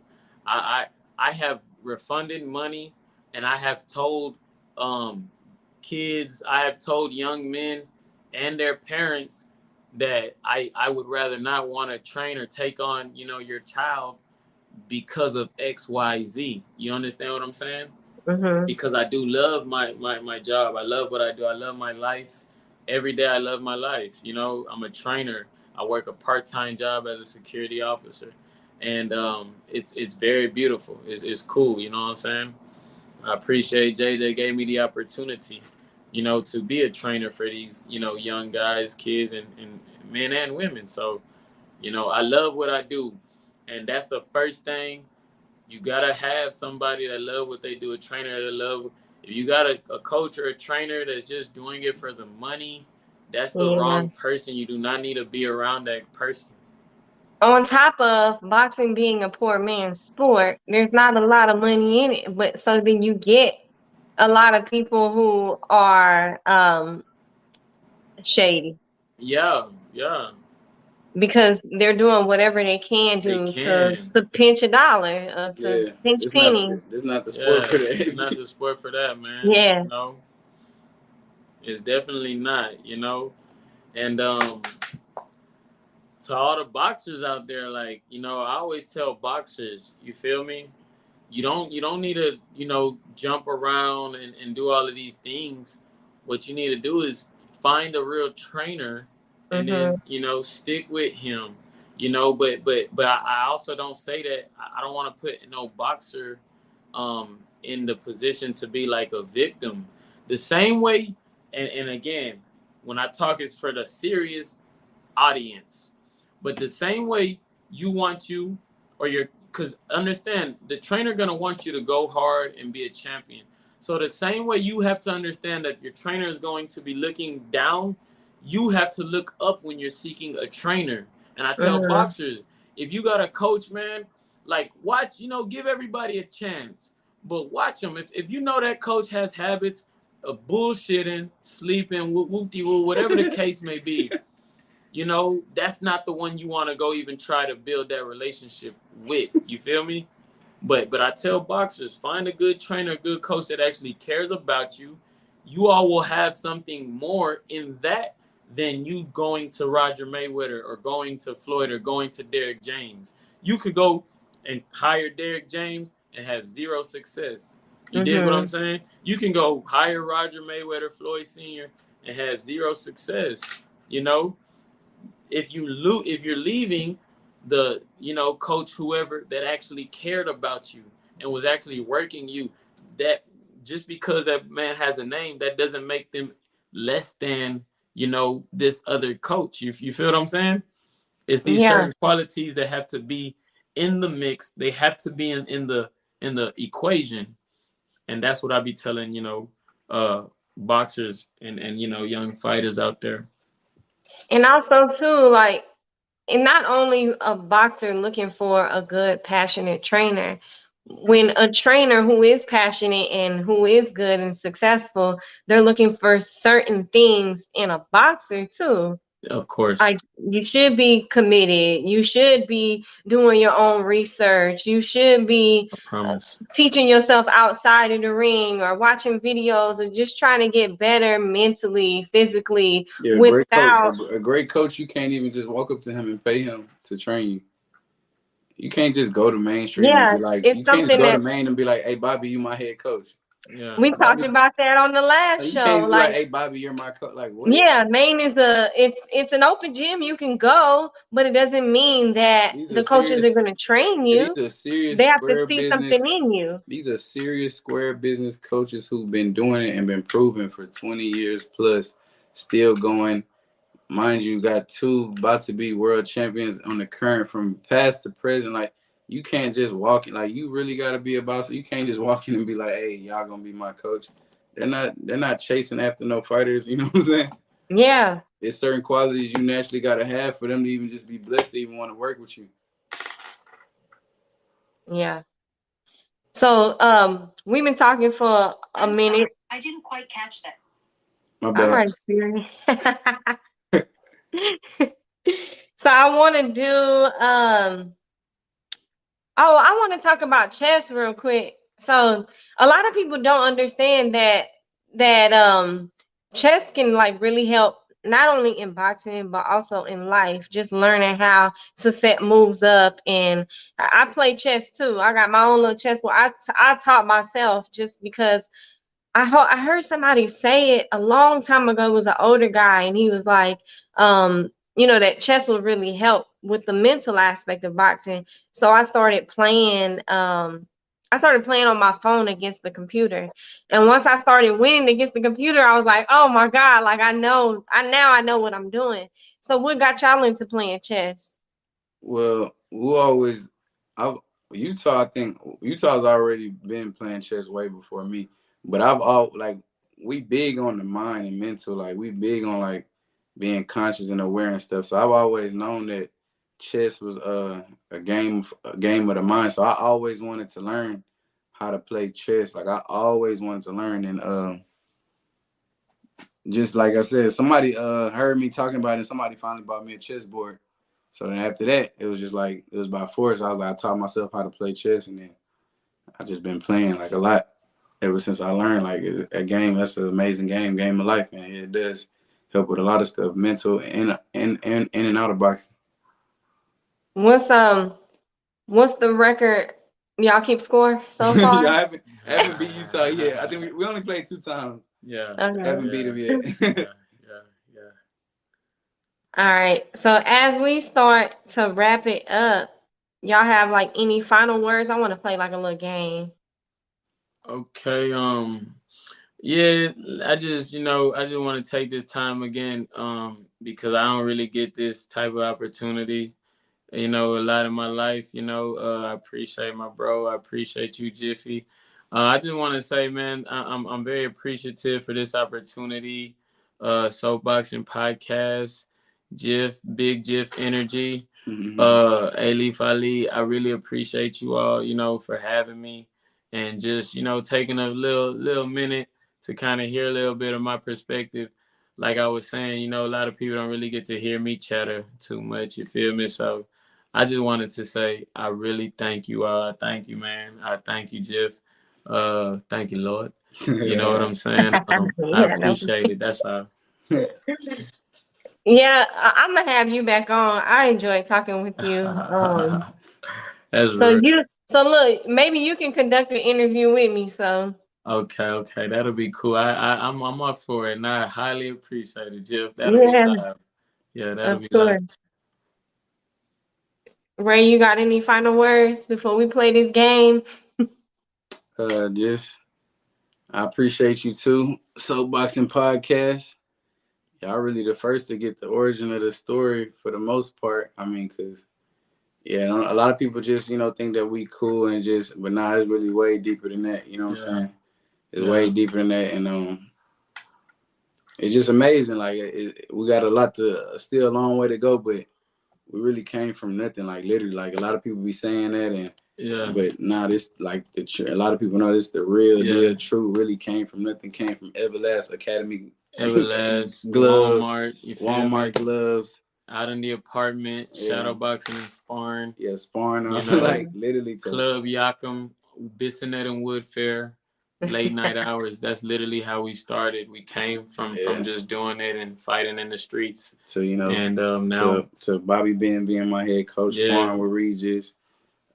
I have refunded money, and I have told kids, I have told young men and their parents that I would rather not want to train or take on, your child because of X, Y, Z. You understand what I'm saying? Because I do love my job. I love what I do. I love my life. Every day I love my life. I'm a trainer. I work a part-time job as a security officer. And it's very beautiful. It's cool. You know what I'm saying? I appreciate JJ gave me the opportunity, to be a trainer for these, young guys, kids, and men and women. So, I love what I do. And that's the first thing. You got to have somebody that love what they do, a trainer that love. If you got a coach or a trainer that's just doing it for the money, that's the wrong person. You do not need to be around that person. On top of boxing being a poor man's sport, there's not a lot of money in it. But so then you get a lot of people who are shady. Yeah, yeah. Because they're doing whatever they can They do can. to pinch a dollar, to Yeah, pinch pennies. this not the sport Yeah, for it's not that. the sport for that, man. Yeah. You know, it's definitely not. You know, and to all the boxers out there, like, you know, I always tell boxers, you feel me? You don't need to, you know, jump around and do all of these things. What you need to do is find a real trainer and Mm-hmm. then, you know, stick with him. You know, but I also don't say that. I don't want to put no boxer in the position to be like a victim. The same way, and again, when I talk is for the serious audience. But the same way you want you or your, because understand the trainer gonna want you to go hard and be a champion. So the same way you have to understand that your trainer is going to be looking down, you have to look up when you're seeking a trainer. And I tell Mm-hmm. boxers, if you got a coach, man, like watch, you know, give everybody a chance. But watch them. If you know that coach has habits of bullshitting, sleeping, whoop-de-woo, whatever the case may be, you know, that's not the one you want to go even try to build that relationship with. You feel me? But I tell boxers, find a good trainer, a good coach that actually cares about you. You all will have something more in that than you going to Roger Mayweather or going to Floyd or going to Derek James. You could go and hire Derek James and have zero success. You dig what I'm Mm-hmm. saying? You can go hire Roger Mayweather, Floyd Sr., and have zero success. You know, if you're leaving the, you know, coach, whoever that actually cared about you and was actually working you, that just because that man has a name, that doesn't make them less than, you know, this other coach. You feel what I'm saying? It's these Yeah. certain qualities that have to be in the mix. They have to be in the equation. And that's what I be telling, you know, boxers and you know, young fighters out there. And also too, like, and not only a boxer looking for a good, passionate trainer, when a trainer who is passionate and who is good and successful, they're looking for certain things in a boxer too. Of course. Like, you should be committed. You should be doing your own research. You should be I promise. teaching yourself outside of the ring or watching videos or just trying to get better mentally, physically, Yeah, a great coach. without. A great coach, you can't even just walk up to him and pay him to train you. You can't just go to Main Street and be Yeah, like, it's you can't just something go to that Main and be like, hey, Bobby, you my head coach. Yeah. we talked Bobby, about that on the last you show. can't just be like, Like, hey, Bobby, you're my coach. Like, what? yeah, Maine is it's an open gym. You can go, but it doesn't mean that These are the coaches are serious. going to train These you. are serious They have to square see business. something in you. These are serious square business coaches who've been doing it and been proven for 20 years plus, still going. Mind you, got two about to be world champions on the current from past to present. Like, you can't just walk in. Like, you really got to be a boss. You can't just walk in and be like, hey, y'all gonna be my coach. They're not chasing after no fighters. You know what I'm saying? Yeah, It's certain qualities you naturally got to have for them to even just be blessed to even want to work with you. yeah. So, we've been talking for a minute. I didn't quite catch that. My All bad. right, Siri. So I want to do oh, I want to talk about chess real quick. So a lot of people don't understand that chess can like really help not only in boxing but also in life. Just learning how to set moves up, and I play chess too. I got my own little chessboard. I taught myself just because I heard somebody say it a long time ago. It was an older guy, and he was like, that chess will really help with the mental aspect of boxing. So I started playing. I started playing on my phone against the computer, and once I started winning against the computer, I was like, "Oh my God! Like I know what I'm doing." So what got y'all into playing chess? Well, we always, I've Utah. I think Utah's already been playing chess way before me. But I've all like we big on the mind and mental. Like we big on like being conscious and aware and stuff. So I've always known that chess was a game of the mind. So I always wanted to learn how to play chess. Like I always wanted to learn, and just like I said, somebody heard me talking about it, and somebody finally bought me a chessboard. So then after that, it was just like it was by force. I was like, I taught myself how to play chess, and then I just been playing like a lot ever since I learned. Like a game, that's an amazing game of life, man. It does help with a lot of stuff, mental and in and out of boxing. What's the record y'all keep score so far? Yeah, I haven't beat Utah yet. I think we only played 2 times. Yeah. Okay. Haven't beat him yet. Yeah. All right. So as we start to wrap it up, y'all have like any final words? I want to play like a little game. Okay. Yeah, I just want to take this time again, because I don't really get this type of opportunity, a lot in my life. I appreciate my bro. I appreciate you, Jiffy. I just want to say, man, I'm very appreciative for this opportunity. Soapboxing podcast, Big Jiff Energy, Alief Ali. I really appreciate you all, for having me, and just taking a little minute to kind of hear a little bit of my perspective. Like I was saying, a lot of people don't really get to hear me chatter too much. You feel me? So I just wanted to say I really thank you all. Thank you, man. I thank you, Jiff. Thank you, Lord. You know what I'm saying? I appreciate it. That's all. Yeah, I'm gonna have you back on. I enjoyed talking with you. That's so real. look, maybe you can conduct an interview with me. So okay, that'll be cool. I'm up for it, and I highly appreciate it, Jiff. That'll be live. Yeah, that'll be live. Ray, you got any final words before we play this game? Just I appreciate you too. Soapboxing podcast. Y'all really the first to get the origin of the story for the most part. I mean, cause a lot of people just think that we cool and but nah, it's really way deeper than that. You know what I'm saying? It's way deeper than that, and it's just amazing. Like we got still a long way to go, but we really came from nothing. Like literally, like a lot of people be saying that, but nah, this like a lot of people know this the real deal. True, really came from nothing. Came from Everlast Academy. Everlast, gloves, Walmart gloves, out in the apartment, shadow boxing and sparring. Yeah, sparring. Like literally Club Yakum, Bissonnet and Wood Fair, late night hours. That's literally how we started. We came from just doing it and fighting in the streets. So and now to Bobby Ben being my head coach, sparring with Regis,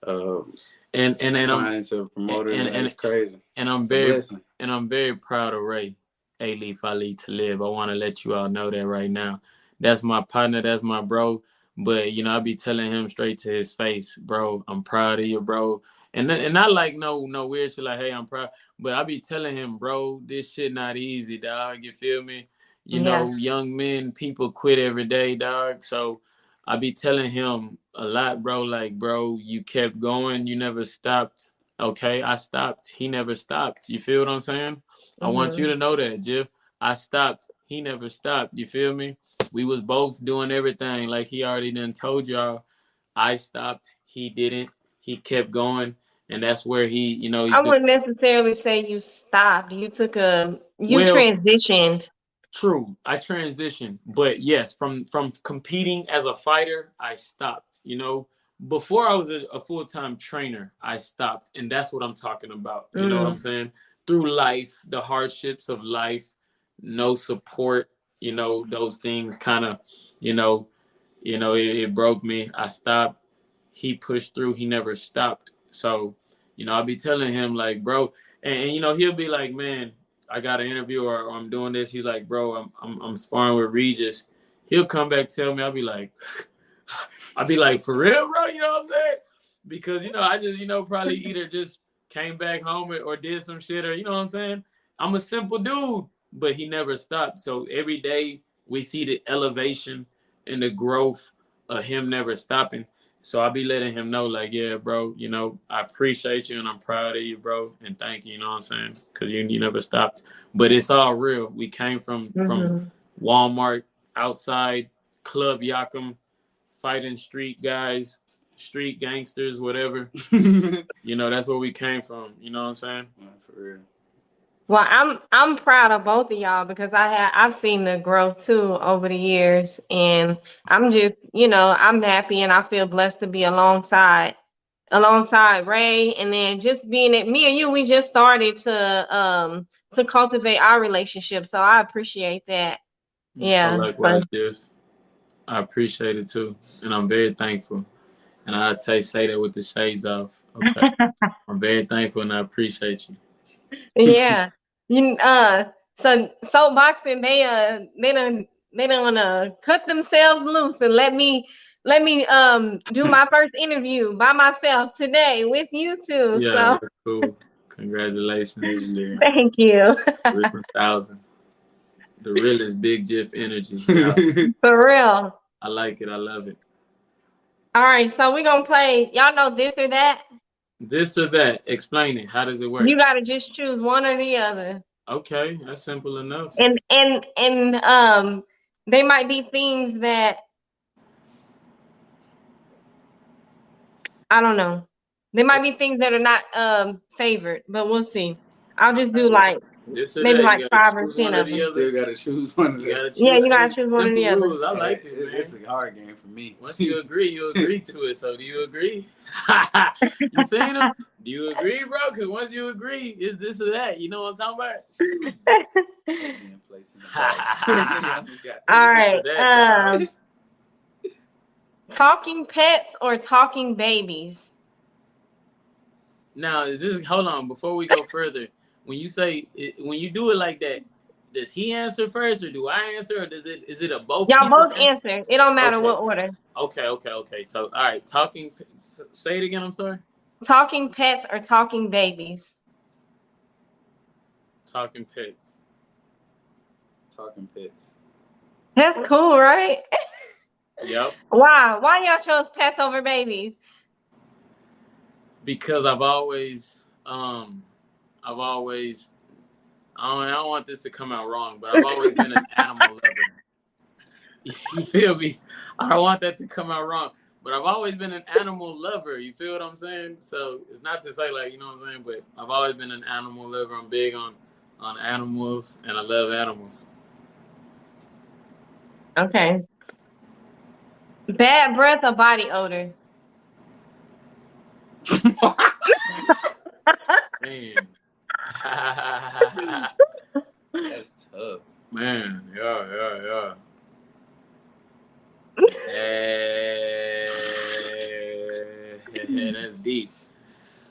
and signing to a promoter, and it's crazy. And I'm very proud of Ray. Alief Ali Talib. I want to let you all know that right now. That's my partner. That's my bro. But I be telling him straight to his face, bro, I'm proud of you, bro. And not like no weird shit like, hey, I'm proud. But I be telling him, bro, this shit not easy, dog. You feel me? Young men, people quit every day, dog. So I be telling him a lot, bro. Like, bro, you kept going. You never stopped. Okay, I stopped. He never stopped. You feel what I'm saying? I want you to know that, Jiff. I stopped. He never stopped. You feel me? We was both doing everything like he already done told y'all. I stopped. He didn't. He kept going. And that's where he, I wouldn't necessarily say you stopped. You transitioned. True. I transitioned. But yes, from competing as a fighter, I stopped. Before I was a full-time trainer, I stopped. And that's what I'm talking about. You know what I'm saying? Through life, the hardships of life, no support, those things kind of, it broke me. I stopped. He pushed through. He never stopped. So, I'll be telling him like, bro, and he'll be like, man, I got an interview or I'm doing this. He's like, bro, I'm sparring with Regis. He'll come back, tell me, I'll be like, for real, bro? You know what I'm saying? Because, I just, probably either just came back home or did some shit or, you know what I'm saying? I'm a simple dude, but he never stopped. So every day we see the elevation and the growth of him never stopping. So I'll be letting him know like, yeah, bro, I appreciate you and I'm proud of you, bro. And thank you, you know what I'm saying? Because you never stopped. But it's all real. We came from Walmart, outside, Club Yakum, fighting street guys, street gangsters, whatever. You know, that's where we came from. You know what I'm saying? Yeah, for real. Well, I'm proud of both of y'all because I've seen the growth too over the years, and I'm just, I'm happy and I feel blessed to be alongside Ray, and then just being it, me and you, we just started to cultivate our relationship, so I appreciate that. Yeah. So likewise, Jeff. I appreciate it too, and I'm very thankful. And I say that with the shades off. Okay, I'm very thankful and I appreciate you. Yeah. So boxing, they don't cut themselves loose and let me do my first interview by myself today with you too. Yeah, So that's cool. Congratulations. thank you. 1,000. The realest Big Jiff energy. For real. I like it. I love it. All right, so we're gonna play. Y'all know this or that? This or that. Explain it. How does it work? You gotta just choose one or the other. Okay, that's simple enough. And they might be things that I don't know. There might be things that are not favored, but we'll see. I'll just do like maybe like 5 or 10 of them. You still gotta choose one of them. Yeah, you gotta choose one or the other. I like it, man. It's a hard game for me. Once you agree to it. So do you agree? You seen them? Do you agree, bro? Because once you agree, it's this or that. You know what I'm talking about? All right. Talking pets or talking babies? Now, hold on, before we go further, when you do it like that, does he answer first or do I answer, or is it a both? Y'all both answer. It don't matter what order. Okay. So, all right, say it again, I'm sorry. Talking pets or talking babies? Talking pets. Talking pets. That's cool, right? Yep. Why y'all chose pets over babies? Because I've always I don't want this to come out wrong, but I've always been an animal lover. You feel me? I don't want that to come out wrong, but I've always been an animal lover. You feel what I'm saying? So it's not to say like, you know what I'm saying, but I've always been an animal lover. I'm big on animals, and I love animals. Okay. Bad breath or body odor? Man. That's tough. Man, yeah. That's deep.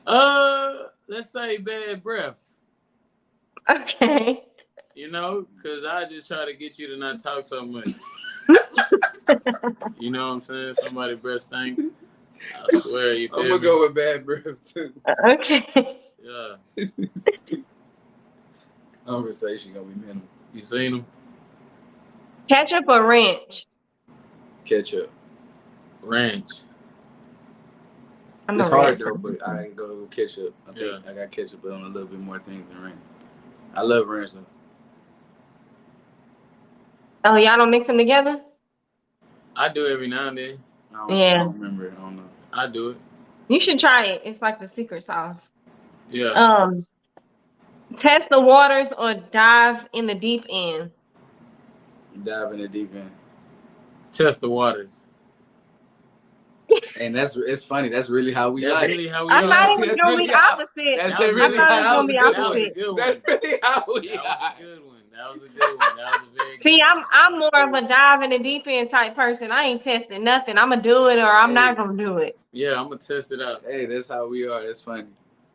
Let's say bad breath. Okay. You know, because I just try to get you to not talk so much. You know what I'm saying? Somebody breath stink. I swear, you feel I'm gonna me? go with bad breath too. Okay. Yeah. Conversation gonna be minimal. You seen them? Ketchup or ranch? Ketchup. Ranch. I'm It's a hard ranch though, person. but I go with ketchup. I think Yeah. I got ketchup, but on a little bit more things than ranch. I love ranch though. Oh, y'all don't mix them together? I do every now and then. I don't remember it. I don't know. I do it. You should try it. It's like the secret sauce. Yeah. Test the waters or dive in the deep end? Dive in the deep end. Test the waters. And it's funny. That's really how we That's like. really how we I are. thought it was That's gonna really be how- opposite. That's That was really I thought it was how gonna be that was opposite. a good one. That's really how we That are. was a good one. That was a good one. That was a very See, good I'm more of a dive in the deep end type person. I ain't testing nothing. I'm gonna do it or I'm not gonna do it. Yeah, I'm gonna test it out. Hey, that's how we are. That's funny.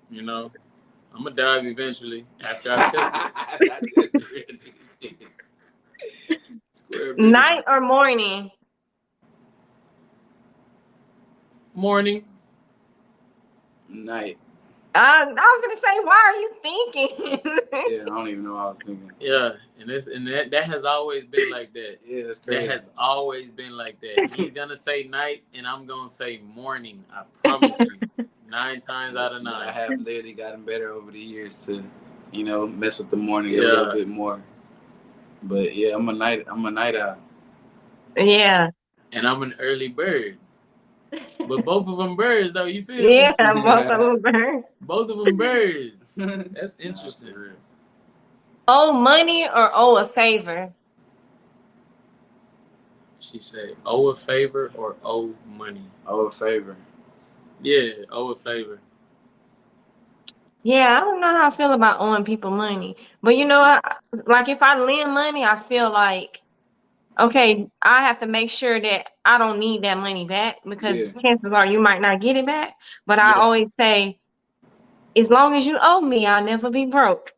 You know, I'm gonna dive eventually after I test it. Square business. Night or morning? Morning. Night. I was gonna say, why are you thinking? Yeah, I don't even know what I was thinking. Yeah, and that has always been like that. Yeah, that's crazy. That has always been like that. He's gonna say night, and I'm gonna say morning. I promise you, 9 times out of 9. I have literally gotten better over the years to, mess with the morning a Yeah. little bit more. But yeah, I'm a night owl. Yeah. and I'm an early bird. But both of them birds, though. You feel Yeah, me? both of them birds. Both of them birds. That's interesting. Nah, for real. Owe money or owe a favor? She said, owe a favor or owe money? Oh, a favor. Yeah, owe a favor. Yeah, I don't know how I feel about owing people money. But you know, like if I lend money, I feel like, okay, I have to make sure that I don't need that money back because Yeah. chances are you might not get it back. But I Yeah. always say, as long as you owe me, I'll never be broke.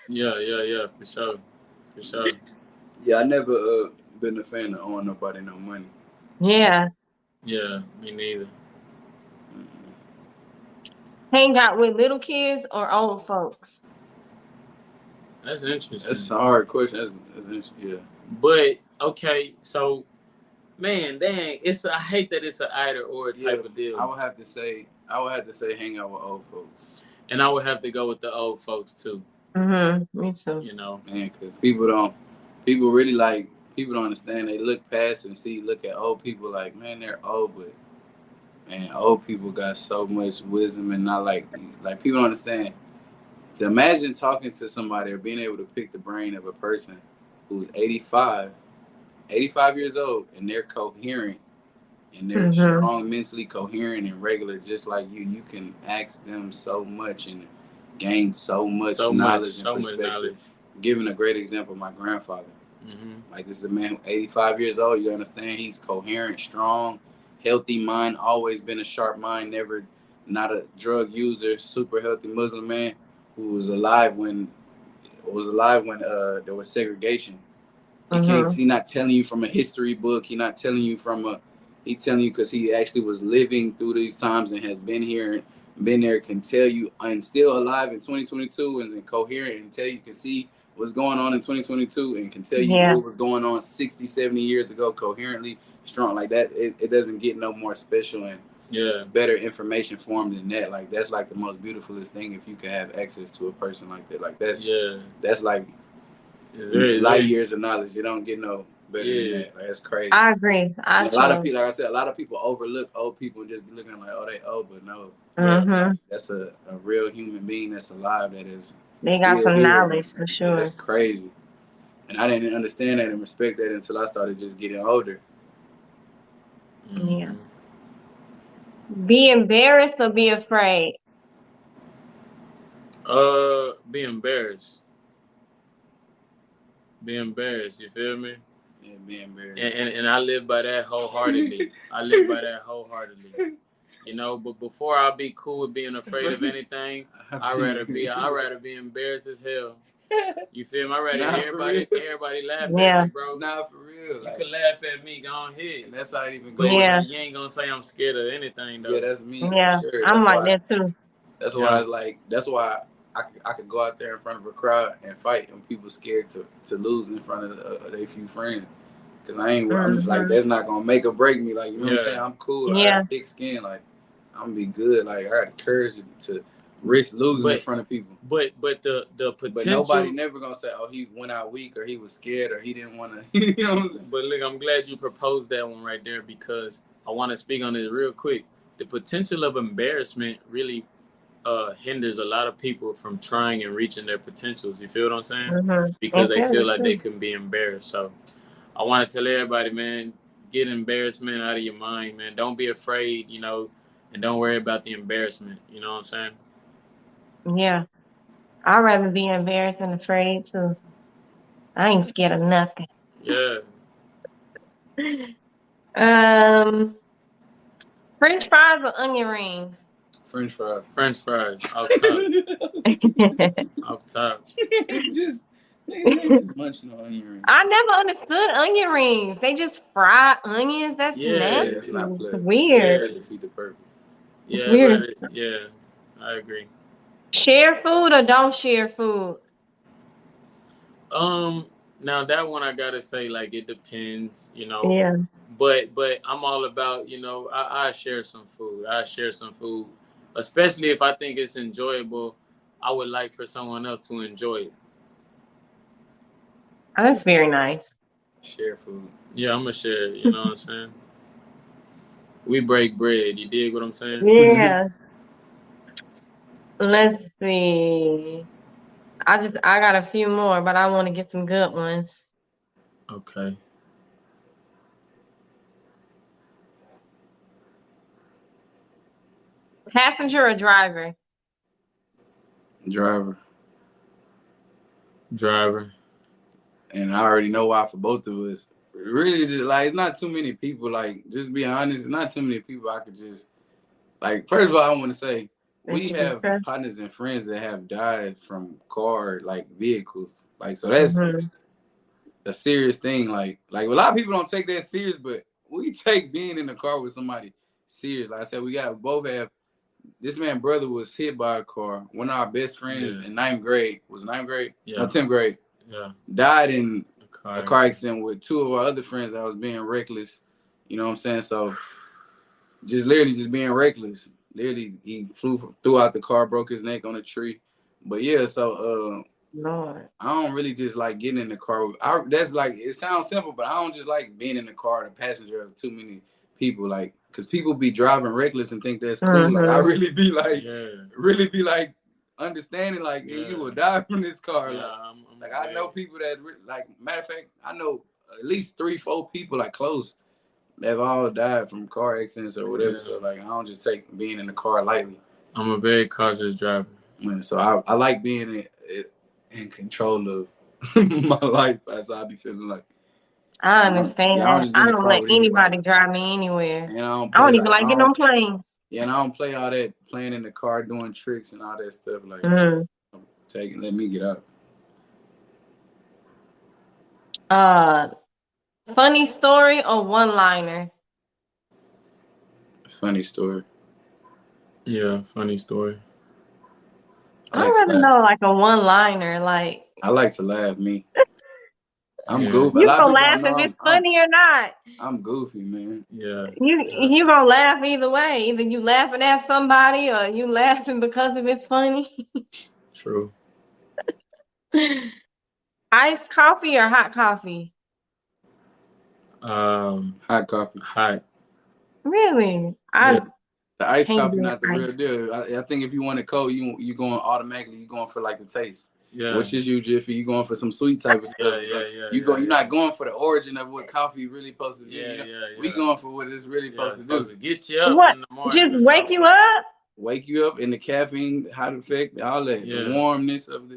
Yeah, for sure. For sure. Yeah, I never been a fan of owing nobody no money. Yeah. Yeah, me neither. Hang out with little kids or old folks? That's interesting. That's a hard question. That's interesting. Yeah. But okay, so man, dang, I hate that it's an either or type of deal. I would have to say hang out with old folks. And I would have to go with the old folks too. Me too. You know, man, because people don't understand. They look past and look at old people like, man, they're old, but man, old people got so much wisdom and not like people don't understand. To imagine talking to somebody or being able to pick the brain of a person who's 85 years old and they're coherent and they're strong, mentally coherent and regular, just like you can ask them so much and gain so much knowledge and perspective. Giving a great example, my grandfather. Like, this is a man who's 85 years old. You understand? He's coherent, strong, healthy mind, always been a sharp mind, never not a drug user, super healthy Muslim man who was alive when there was segregation. He not telling you from a history book. He not telling you he telling you because he actually was living through these times and has been here, been there, can tell you, and still alive in 2022 and coherent and tell you, can see what's going on in 2022 and can tell you what was going on 60, 70 years ago, coherently, strong like that. It doesn't get no more special and better information form than that. Like, that's like the most beautifulest thing if you can have access to a person like that. Like, that's like light years of knowledge. You don't get no better than that. Like, that's crazy. I agree. A lot of people, like I said, a lot of people overlook old people and just be looking like, oh, they old, but no. Like, that's a real human being that's alive, that is they got some here. knowledge for sure. That's crazy. And I didn't understand that and respect that until I started just getting older. Yeah. Be embarrassed or be afraid? Be embarrassed. Be embarrassed, you feel me? Yeah, be embarrassed. And I live by that wholeheartedly. You know, but before I'll be cool with being afraid of anything, I'd rather be embarrassed as hell. You feel me? I'd rather everybody laugh at me, bro. Nah, for real. You can laugh at me, go ahead. And that's how it even goes. But you ain't gonna say I'm scared of anything, though. Yeah, that's me. Yeah, for sure. I'm like that too. That's why it's like, that's why I could go out there in front of a crowd and fight, and people scared to lose in front of their few friends. Cause I'm like, that's not gonna make or break me. Like, you know what I'm saying? I'm cool. I got thick skin. Like, I'm gonna be good. Like, I got the courage to risk losing in front of people. But the potential. But nobody never gonna say, oh, he went out weak or he was scared or he didn't want to. You know what I'm saying? But look, I'm glad you proposed that one right there, because I want to speak on this real quick. The potential of embarrassment really hinders a lot of people from trying and reaching their potentials. You feel what I'm saying? Because they feel like they can be embarrassed. So I want to tell everybody, man, get embarrassment out of your mind, man. Don't be afraid, you know, and don't worry about the embarrassment. You know what I'm saying? Yeah. I'd rather be embarrassed than afraid too. I ain't scared of nothing. Yeah. French fries or onion rings? French fries. Off top. Off top. just munching on onion rings. I never understood onion rings. They just fry onions. That's nasty. It's weird. Yeah, defeat the purpose. It's weird. Yeah, I agree. Share food or don't share food? Now that one I gotta say, like, it depends, you know. Yeah. But I'm all about, you know, I share some food. Especially if I think it's enjoyable. I would like for someone else to enjoy it. Oh, that's very nice. Share food. Yeah, I'm gonna share it, you know what I'm saying? we break bread. You dig what I'm saying? Yeah. Let's see. I got a few more, but I want to get some good ones. Okay. Passenger or driver? Driver. Driver. And I already know why for both of us. Really, just like it's not too many people. Like, just be honest, it's not too many people I could just like. First of all, I want to say we have partners and friends that have died from vehicles. Like, so that's a serious thing. Like a lot of people don't take that serious, but we take being in the car with somebody serious. Like I said, both have. This man's brother was hit by a car. One of our best friends in 9th grade was 9th grade, no 10th grade. Yeah, died in a car accident with two of our other friends that was being reckless. You know what I'm saying? So just literally just being reckless. Literally, he threw out the car, broke his neck on a tree. But yeah, so Lord. I don't really just like getting in the car. That's like, it sounds simple, but I don't just like being in the car, the passenger of too many people. Like, because people be driving reckless and think that's cool. Like, I really be like, understanding, like, you will die from this car. Like, I know people that, like, matter of fact, I know at least 3-4 people, like, close, that have all died from car accidents or whatever. So, like, I don't just take being in the car lightly. I'm a very cautious driver. Yeah, so I like being in control of my life. That's how I be feeling like. I understand. I don't let anybody drive me anywhere. And I don't even like getting on planes. Yeah, and I don't play all that playing in the car, doing tricks and all that stuff. Like, let me get out. Funny story or one-liner? Funny story. Yeah, funny story. I'd rather know like a one-liner. Like, I like to laugh, me. I'm goofy. You gonna laugh if it's funny or not. I'm goofy, man. Yeah. You gonna laugh either way. Either you laughing at somebody or you laughing because of it's funny. True. Iced coffee or hot coffee? Hot coffee. Hot. Really? The iced coffee not the real deal. I think if you want it cold, you going automatically. You going for like the taste. Yeah. Which is you, Jiffy. You going for some sweet type of stuff. You're not going for the origin of what coffee really supposed to do. We going for what it's really supposed to do. Get you up in the morning. Just wake you up? Wake you up in the caffeine, hot effect, all that. The warmness of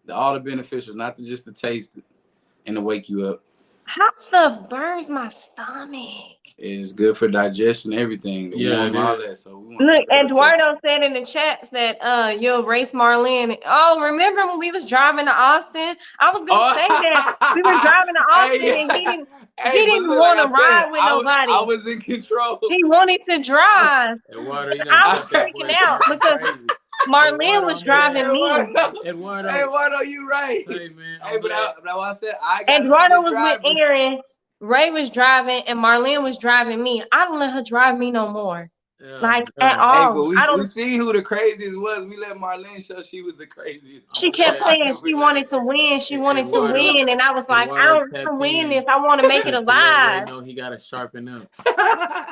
all the beneficial, not just the taste and to wake you up. Hot stuff burns my stomach. It's good for digestion, everything. Warm, all that. So look, Eduardo said in the chats that you'll race Marlene. Oh, remember when we was driving to Austin? I was gonna say that we were driving to Austin and he didn't want to ride with nobody. I was in control. He wanted to drive. Eduardo, I was freaking out because Marlene was driving me. Eduardo, you right. Hey, man, but I said I got Eduardo was with Aaron. Ray was driving and Marlene was driving me. I don't let her drive me no more. At all. Hey, but we seen who the craziest was. We let Marlene show she was the craziest. She kept saying she wanted to win. She wanted to win. And I was like, I don't want to win this. I want to make it alive. He got to sharpen up.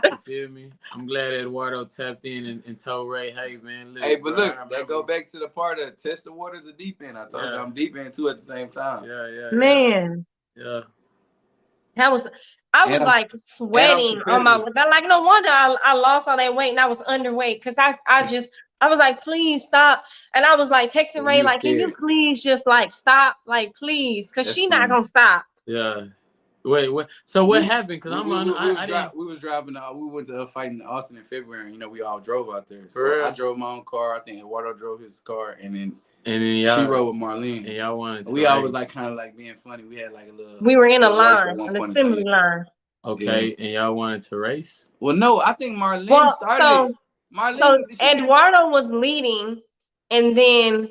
You feel me? I'm glad Eduardo tapped in and told Ray, hey, man. Look, that go back to the part of test the waters of deep end. I told you I'm deep end too at the same time. Man. Yeah. I was like sweating on my like no wonder I lost all that weight and I was underweight because I was like, please stop. And I was like texting Ray, like, can you please just like stop? Like, please, because she's not gonna stop. Yeah. Wait. So what happened? Because we was driving. We went to a fight in Austin in February. You know, we all drove out there. So I drove my own car. I think Eduardo drove his car, and then she rode with Marlene. And y'all wanted to we always like kind of like being funny. We had like a little. We were in a line, an assembly line. Okay, and y'all wanted to race? Well, no, I think Marlene started. So Eduardo was leading, and then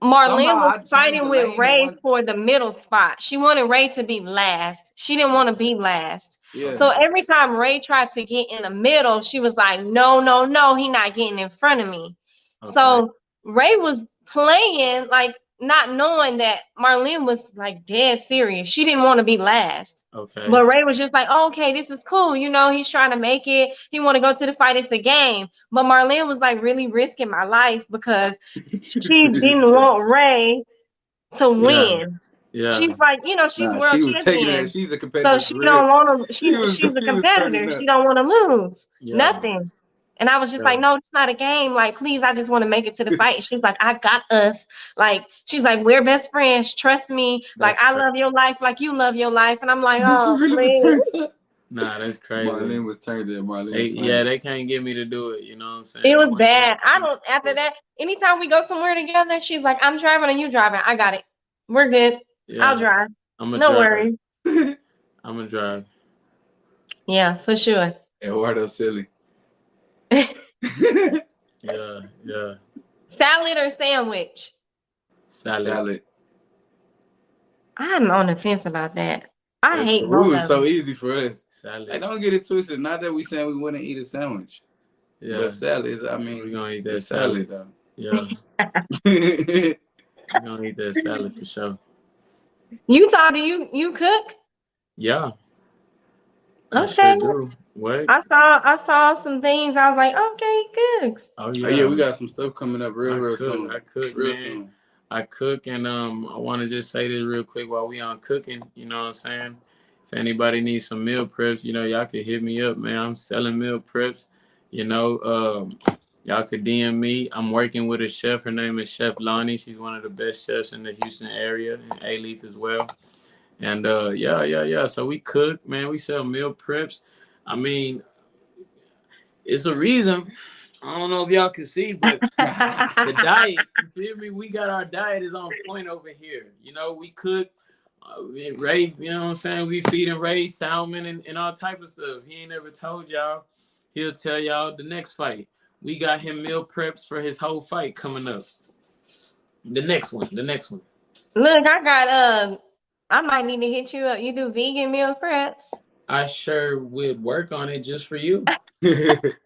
Marlene was fighting with Ray for the middle spot. She wanted Ray to be last. She didn't want to be last. Yeah. So every time Ray tried to get in the middle, she was like, no, he not getting in front of me. Okay. So Ray was playing like not knowing that Marlene was like dead serious. She didn't want to be last. Okay. But Ray was just like, oh, okay, this is cool. You know, he's trying to make it. He want to go to the fight. It's a game. But Marlene was like really risking my life because she didn't want Ray to win. Yeah. She's like, you know, she's world she was taking champion. it. She's a competitor. So she don't want to. She's a turning competitor. up. She don't want to lose Yeah. nothing. And I was just like, no, it's not a game. Like, please, I just want to make it to the fight. She's like, I got us. Like, she's like, we're best friends. Trust me. Like, I love your life like you love your life. And I'm like, oh, please. Nah, that's crazy. Marlene was turned in. They can't get me to do it. You know what I'm saying? It was bad. After that, anytime we go somewhere together, she's like, I'm driving and you driving. I got it. We're good. Yeah. I'll drive. No worries. I'm going to drive. Yeah, for sure. Eduardo silly. Yeah. Salad or sandwich? Salad. I'm on the fence about that. I hate both. It was so easy for us. Salad. Like, don't get it twisted. Not that we saying we wouldn't eat a sandwich. Yeah. But salad is, I mean, we're going to eat that salad though. Yeah. We're going to eat that salad for sure. Utah, do you cook? Yeah. Okay. I sure do. What? I saw some things. I was like, okay, he cooks. Oh yeah. Oh yeah, we got some stuff coming up real soon. I cook real man. soon. I cook, and I want to just say this real quick while we on cooking. You know what I'm saying? If anybody needs some meal preps, you know, y'all can hit me up, man. I'm selling meal preps. You know, y'all could DM me. I'm working with a chef. Her name is Chef Lonnie. She's one of the best chefs in the Houston area, and Alief as well. And yeah. So we cook, man. We sell meal preps. I mean, it's a reason. I don't know if y'all can see, but the diet, you feel me? We got our diet is on point over here. You know, we cook, Ray, you know what I'm saying? We feeding Ray salmon and all type of stuff. He ain't never told y'all. He'll tell y'all the next fight. We got him meal preps for his whole fight coming up. The next one. Look, I got I might need to hit you up. You do vegan meal preps? I sure would work on it just for you. Because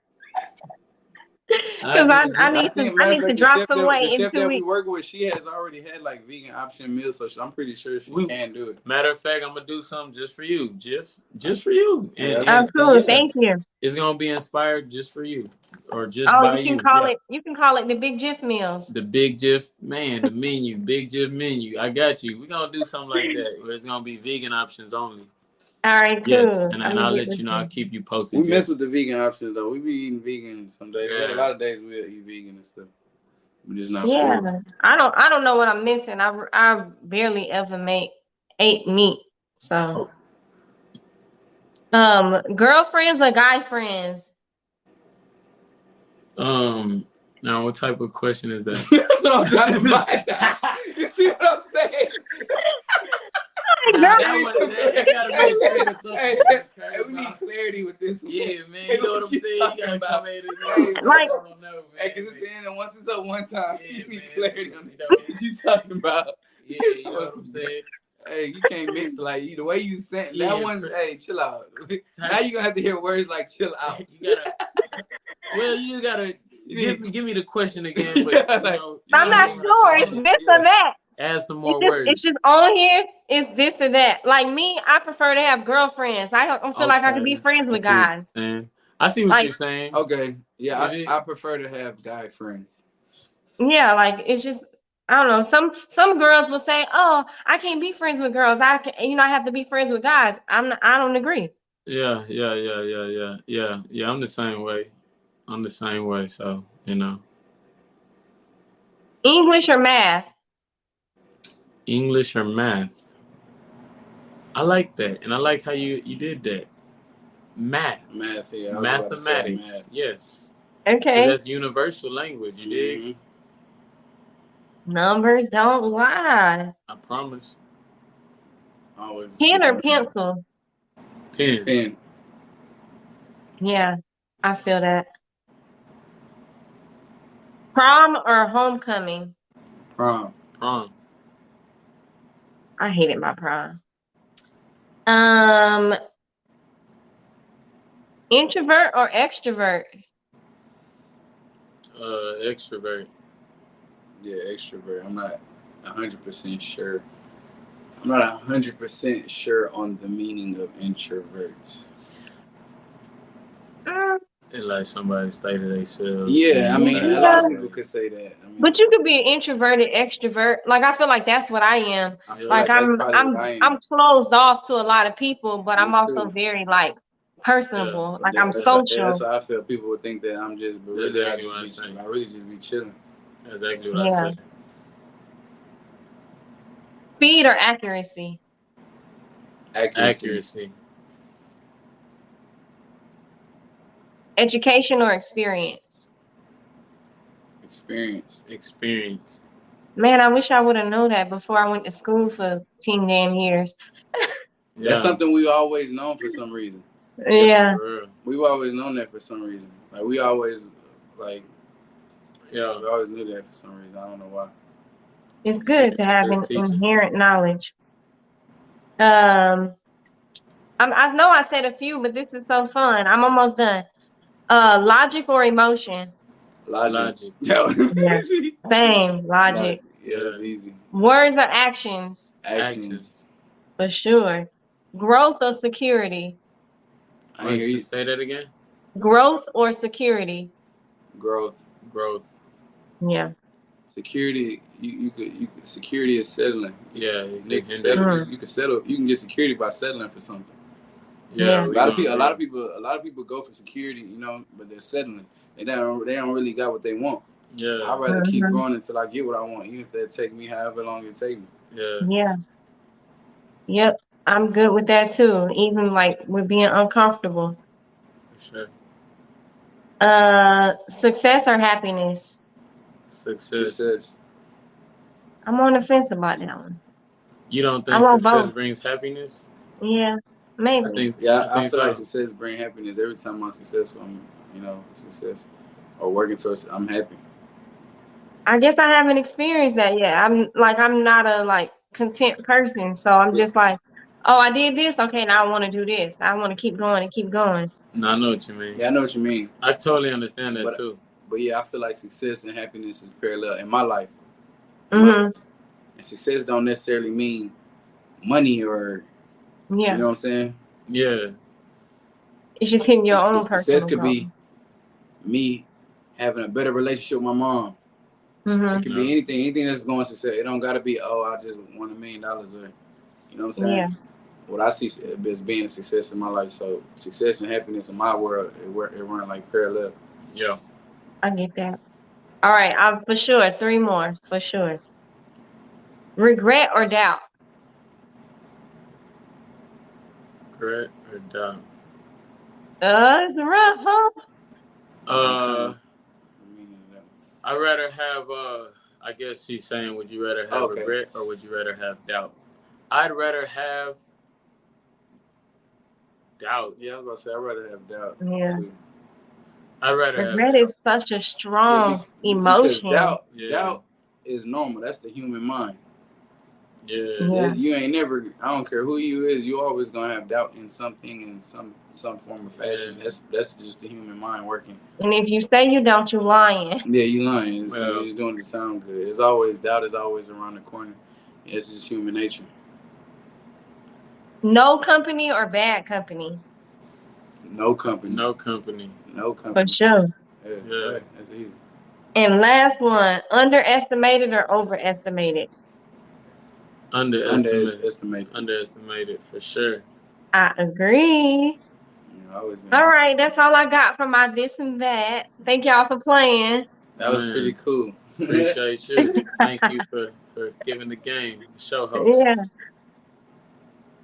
I need to drop some weight in 2 The chef that we weeks. work with, she has already had like vegan option meals, so I'm pretty sure she can do it. Matter of fact, I'm gonna do something just for you, just for you. And cool. Thank you. It's gonna be inspired just for you, or just by you. You can call it the Big Jiff meals. The Big Jiff, man, the menu, Big Jiff menu. I got you. We're gonna do something like that where it's gonna be vegan options only. All right, cool. Yes, and I'll let you know. I'll keep you posted. We mess with the vegan options though. We be eating vegan some days. There's a lot of days we'll eat vegan and stuff. We're just not. Yeah, I don't know what I'm missing. I barely ever ate meat. So, girlfriends or guy friends? Now what type of question is that? That's what I'm trying to find out. You see what I'm saying? We need clarity with this one. Yeah, man. You know what I'm saying? You gotta come at it. Like, because it's the end, and once it's up one time, you need clarity on it. What you talking about? Yeah, you know what I'm saying? Hey, you can't mix like the way you said that one's. Hey, chill out. Now you're gonna have to hear words like "chill out." You gotta give me the question again. But, I'm not sure. It's this or that. Add some more words. It's just on here. It's this or that. Like me, I prefer to have girlfriends. I don't feel like I can be friends with guys. I see what you're saying. Okay, yeah, I prefer to have guy friends. Yeah, like it's just I don't know. Some girls will say, "Oh, I can't be friends with girls. I have to be friends with guys." I don't agree. Yeah. I'm the same way. So English or math? English or math? I like that, and I like how you did that. Math, yeah. Mathematics, yes. Okay. That's universal language. You dig? Numbers don't lie. I promise. Always. Pen or pencil? Pen. Yeah, I feel that. Prom or homecoming? Prom. I hated my prom. Introvert or extrovert? Extrovert. Yeah, extrovert. I'm not 100% sure. I'm not 100% sure on the meaning of introvert. And like somebody stated themselves. Yeah, I mean, a lot of people could say that. I mean, but you could be an introverted extrovert. Like, I feel like that's what I am. I feel Like, that's probably what I am. I'm closed off to a lot of people, but Me I'm also too. very like personable. Like, I'm That's social. how I feel. People would think that I'm just, but really, Exactly what I'm saying. I really just be chilling. Exactly what I said. Speed or accuracy? Accuracy. Education or experience? Experience. Man, I wish I would have known that before I went to school for 10 damn years. That's something we always known for some reason. Yeah. We've always known that for some reason. Like, we always, like, we always knew that for some reason. I don't know why. It's good to have an inherent knowledge. I know I said a few, but this is so fun. I'm almost done. Logic or emotion? Logic. Yeah. Same. Logic. Yeah, it's easy. Words or actions? Actions. For sure. Growth or security? I hear you say that again. Growth or security? Growth. Yeah. Security. You could. Security is settling. Yeah. You can settle. You can get security by settling for something. Yeah. A lot of people go for security, you know, but they're settling. They don't really got what they want. Yeah. I'd rather keep growing until I get what I want, even if that take me however long it take me. Yeah. Yep. I'm good with that too. Even like with being uncomfortable. For sure. Success or happiness? Success. I'm on the fence about that one. You don't think success brings happiness? Yeah, maybe. I feel like success brings happiness. Every time I'm successful, success or working towards, I'm happy. I guess I haven't experienced that yet. I'm not a content person, so I'm just like, oh, I did this. Okay, now I want to do this. I want to keep going and keep going. No, I know what you mean. Yeah, I know what you mean. I totally understand that too. But yeah, I feel like success and happiness is parallel in my life. Mm-hmm. And success don't necessarily mean money or, you know what I'm saying? Yeah. It's just hitting your own personal Success could be me having a better relationship with my mom. Mm-hmm. It could be anything that's going to success. It don't got to be, I just won $1 million or, you know what I'm saying? Yeah. What I see as being a success in my life. So success and happiness in my world, it run like parallel. Yeah. I get that. All right, for sure. 3 more, for sure. Regret or doubt? Regret or doubt? It's rough, huh? I'd rather have, I guess she's saying, would you rather have regret or would you rather have doubt? I'd rather have doubt. Yeah, I was about to say, I'd rather have doubt. Yeah. Too. I'd rather regret is such a strong emotion. Doubt is normal. That's the human mind. Yeah. You ain't never, I don't care who you is, you always going to have doubt in something in some form of fashion. Yeah. That's just the human mind working. And if you say you don't, you lying. Yeah, you lying. You're just doing it to sound good. It's always, doubt is always around the corner. It's just human nature. No company or bad company? No company. No company. No company. For sure. Yeah. That's easy. And last one, underestimated or overestimated? Underestimated for sure. I agree. Yeah, all right, that's all I got for my this and that. Thank y'all for playing. That was pretty cool. Appreciate you. Thank you for giving the game, show host. Yeah.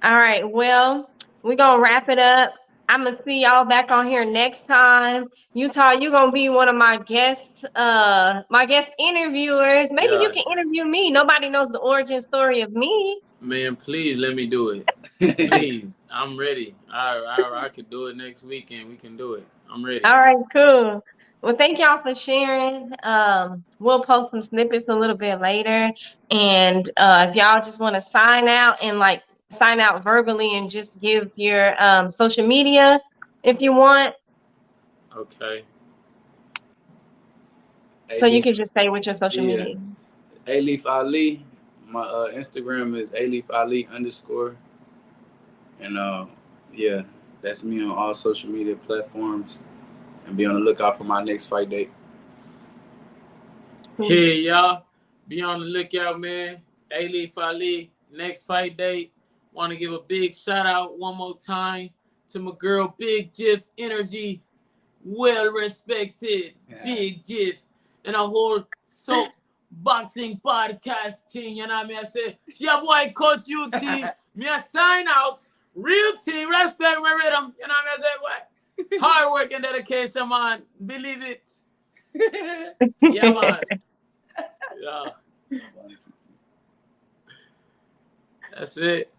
All right, well, we're going to wrap it up. I'm going to see y'all back on here next time. Utah, you're going to be one of my guest interviewers. Maybe you can interview me. Nobody knows the origin story of me. Man, please let me do it. Please. I'm ready. I could do it next weekend. We can do it. I'm ready. All right, cool. Well, thank y'all for sharing. We'll post some snippets a little bit later. And if y'all just want to sign out and sign out verbally and just give your social media if you want. Okay. So you can just say what your social media. Alief Ali, My Instagram is Alief Ali _ and yeah, that's me on all social media platforms. And be on the lookout for my next fight date. Hey, y'all. Be on the lookout, man. Alief Ali, next fight date. Want to give a big shout out one more time to my girl, Big Jiff Energy. Well respected, Big Jiff. And a whole soap boxing podcast team. You know what I mean? I say, yeah, boy, Coach UT. Me a sign out. Real team, respect my rhythm. You know what I mean? I say, what? Hard work and dedication, man. Believe it. Yeah, man. Yeah. That's it.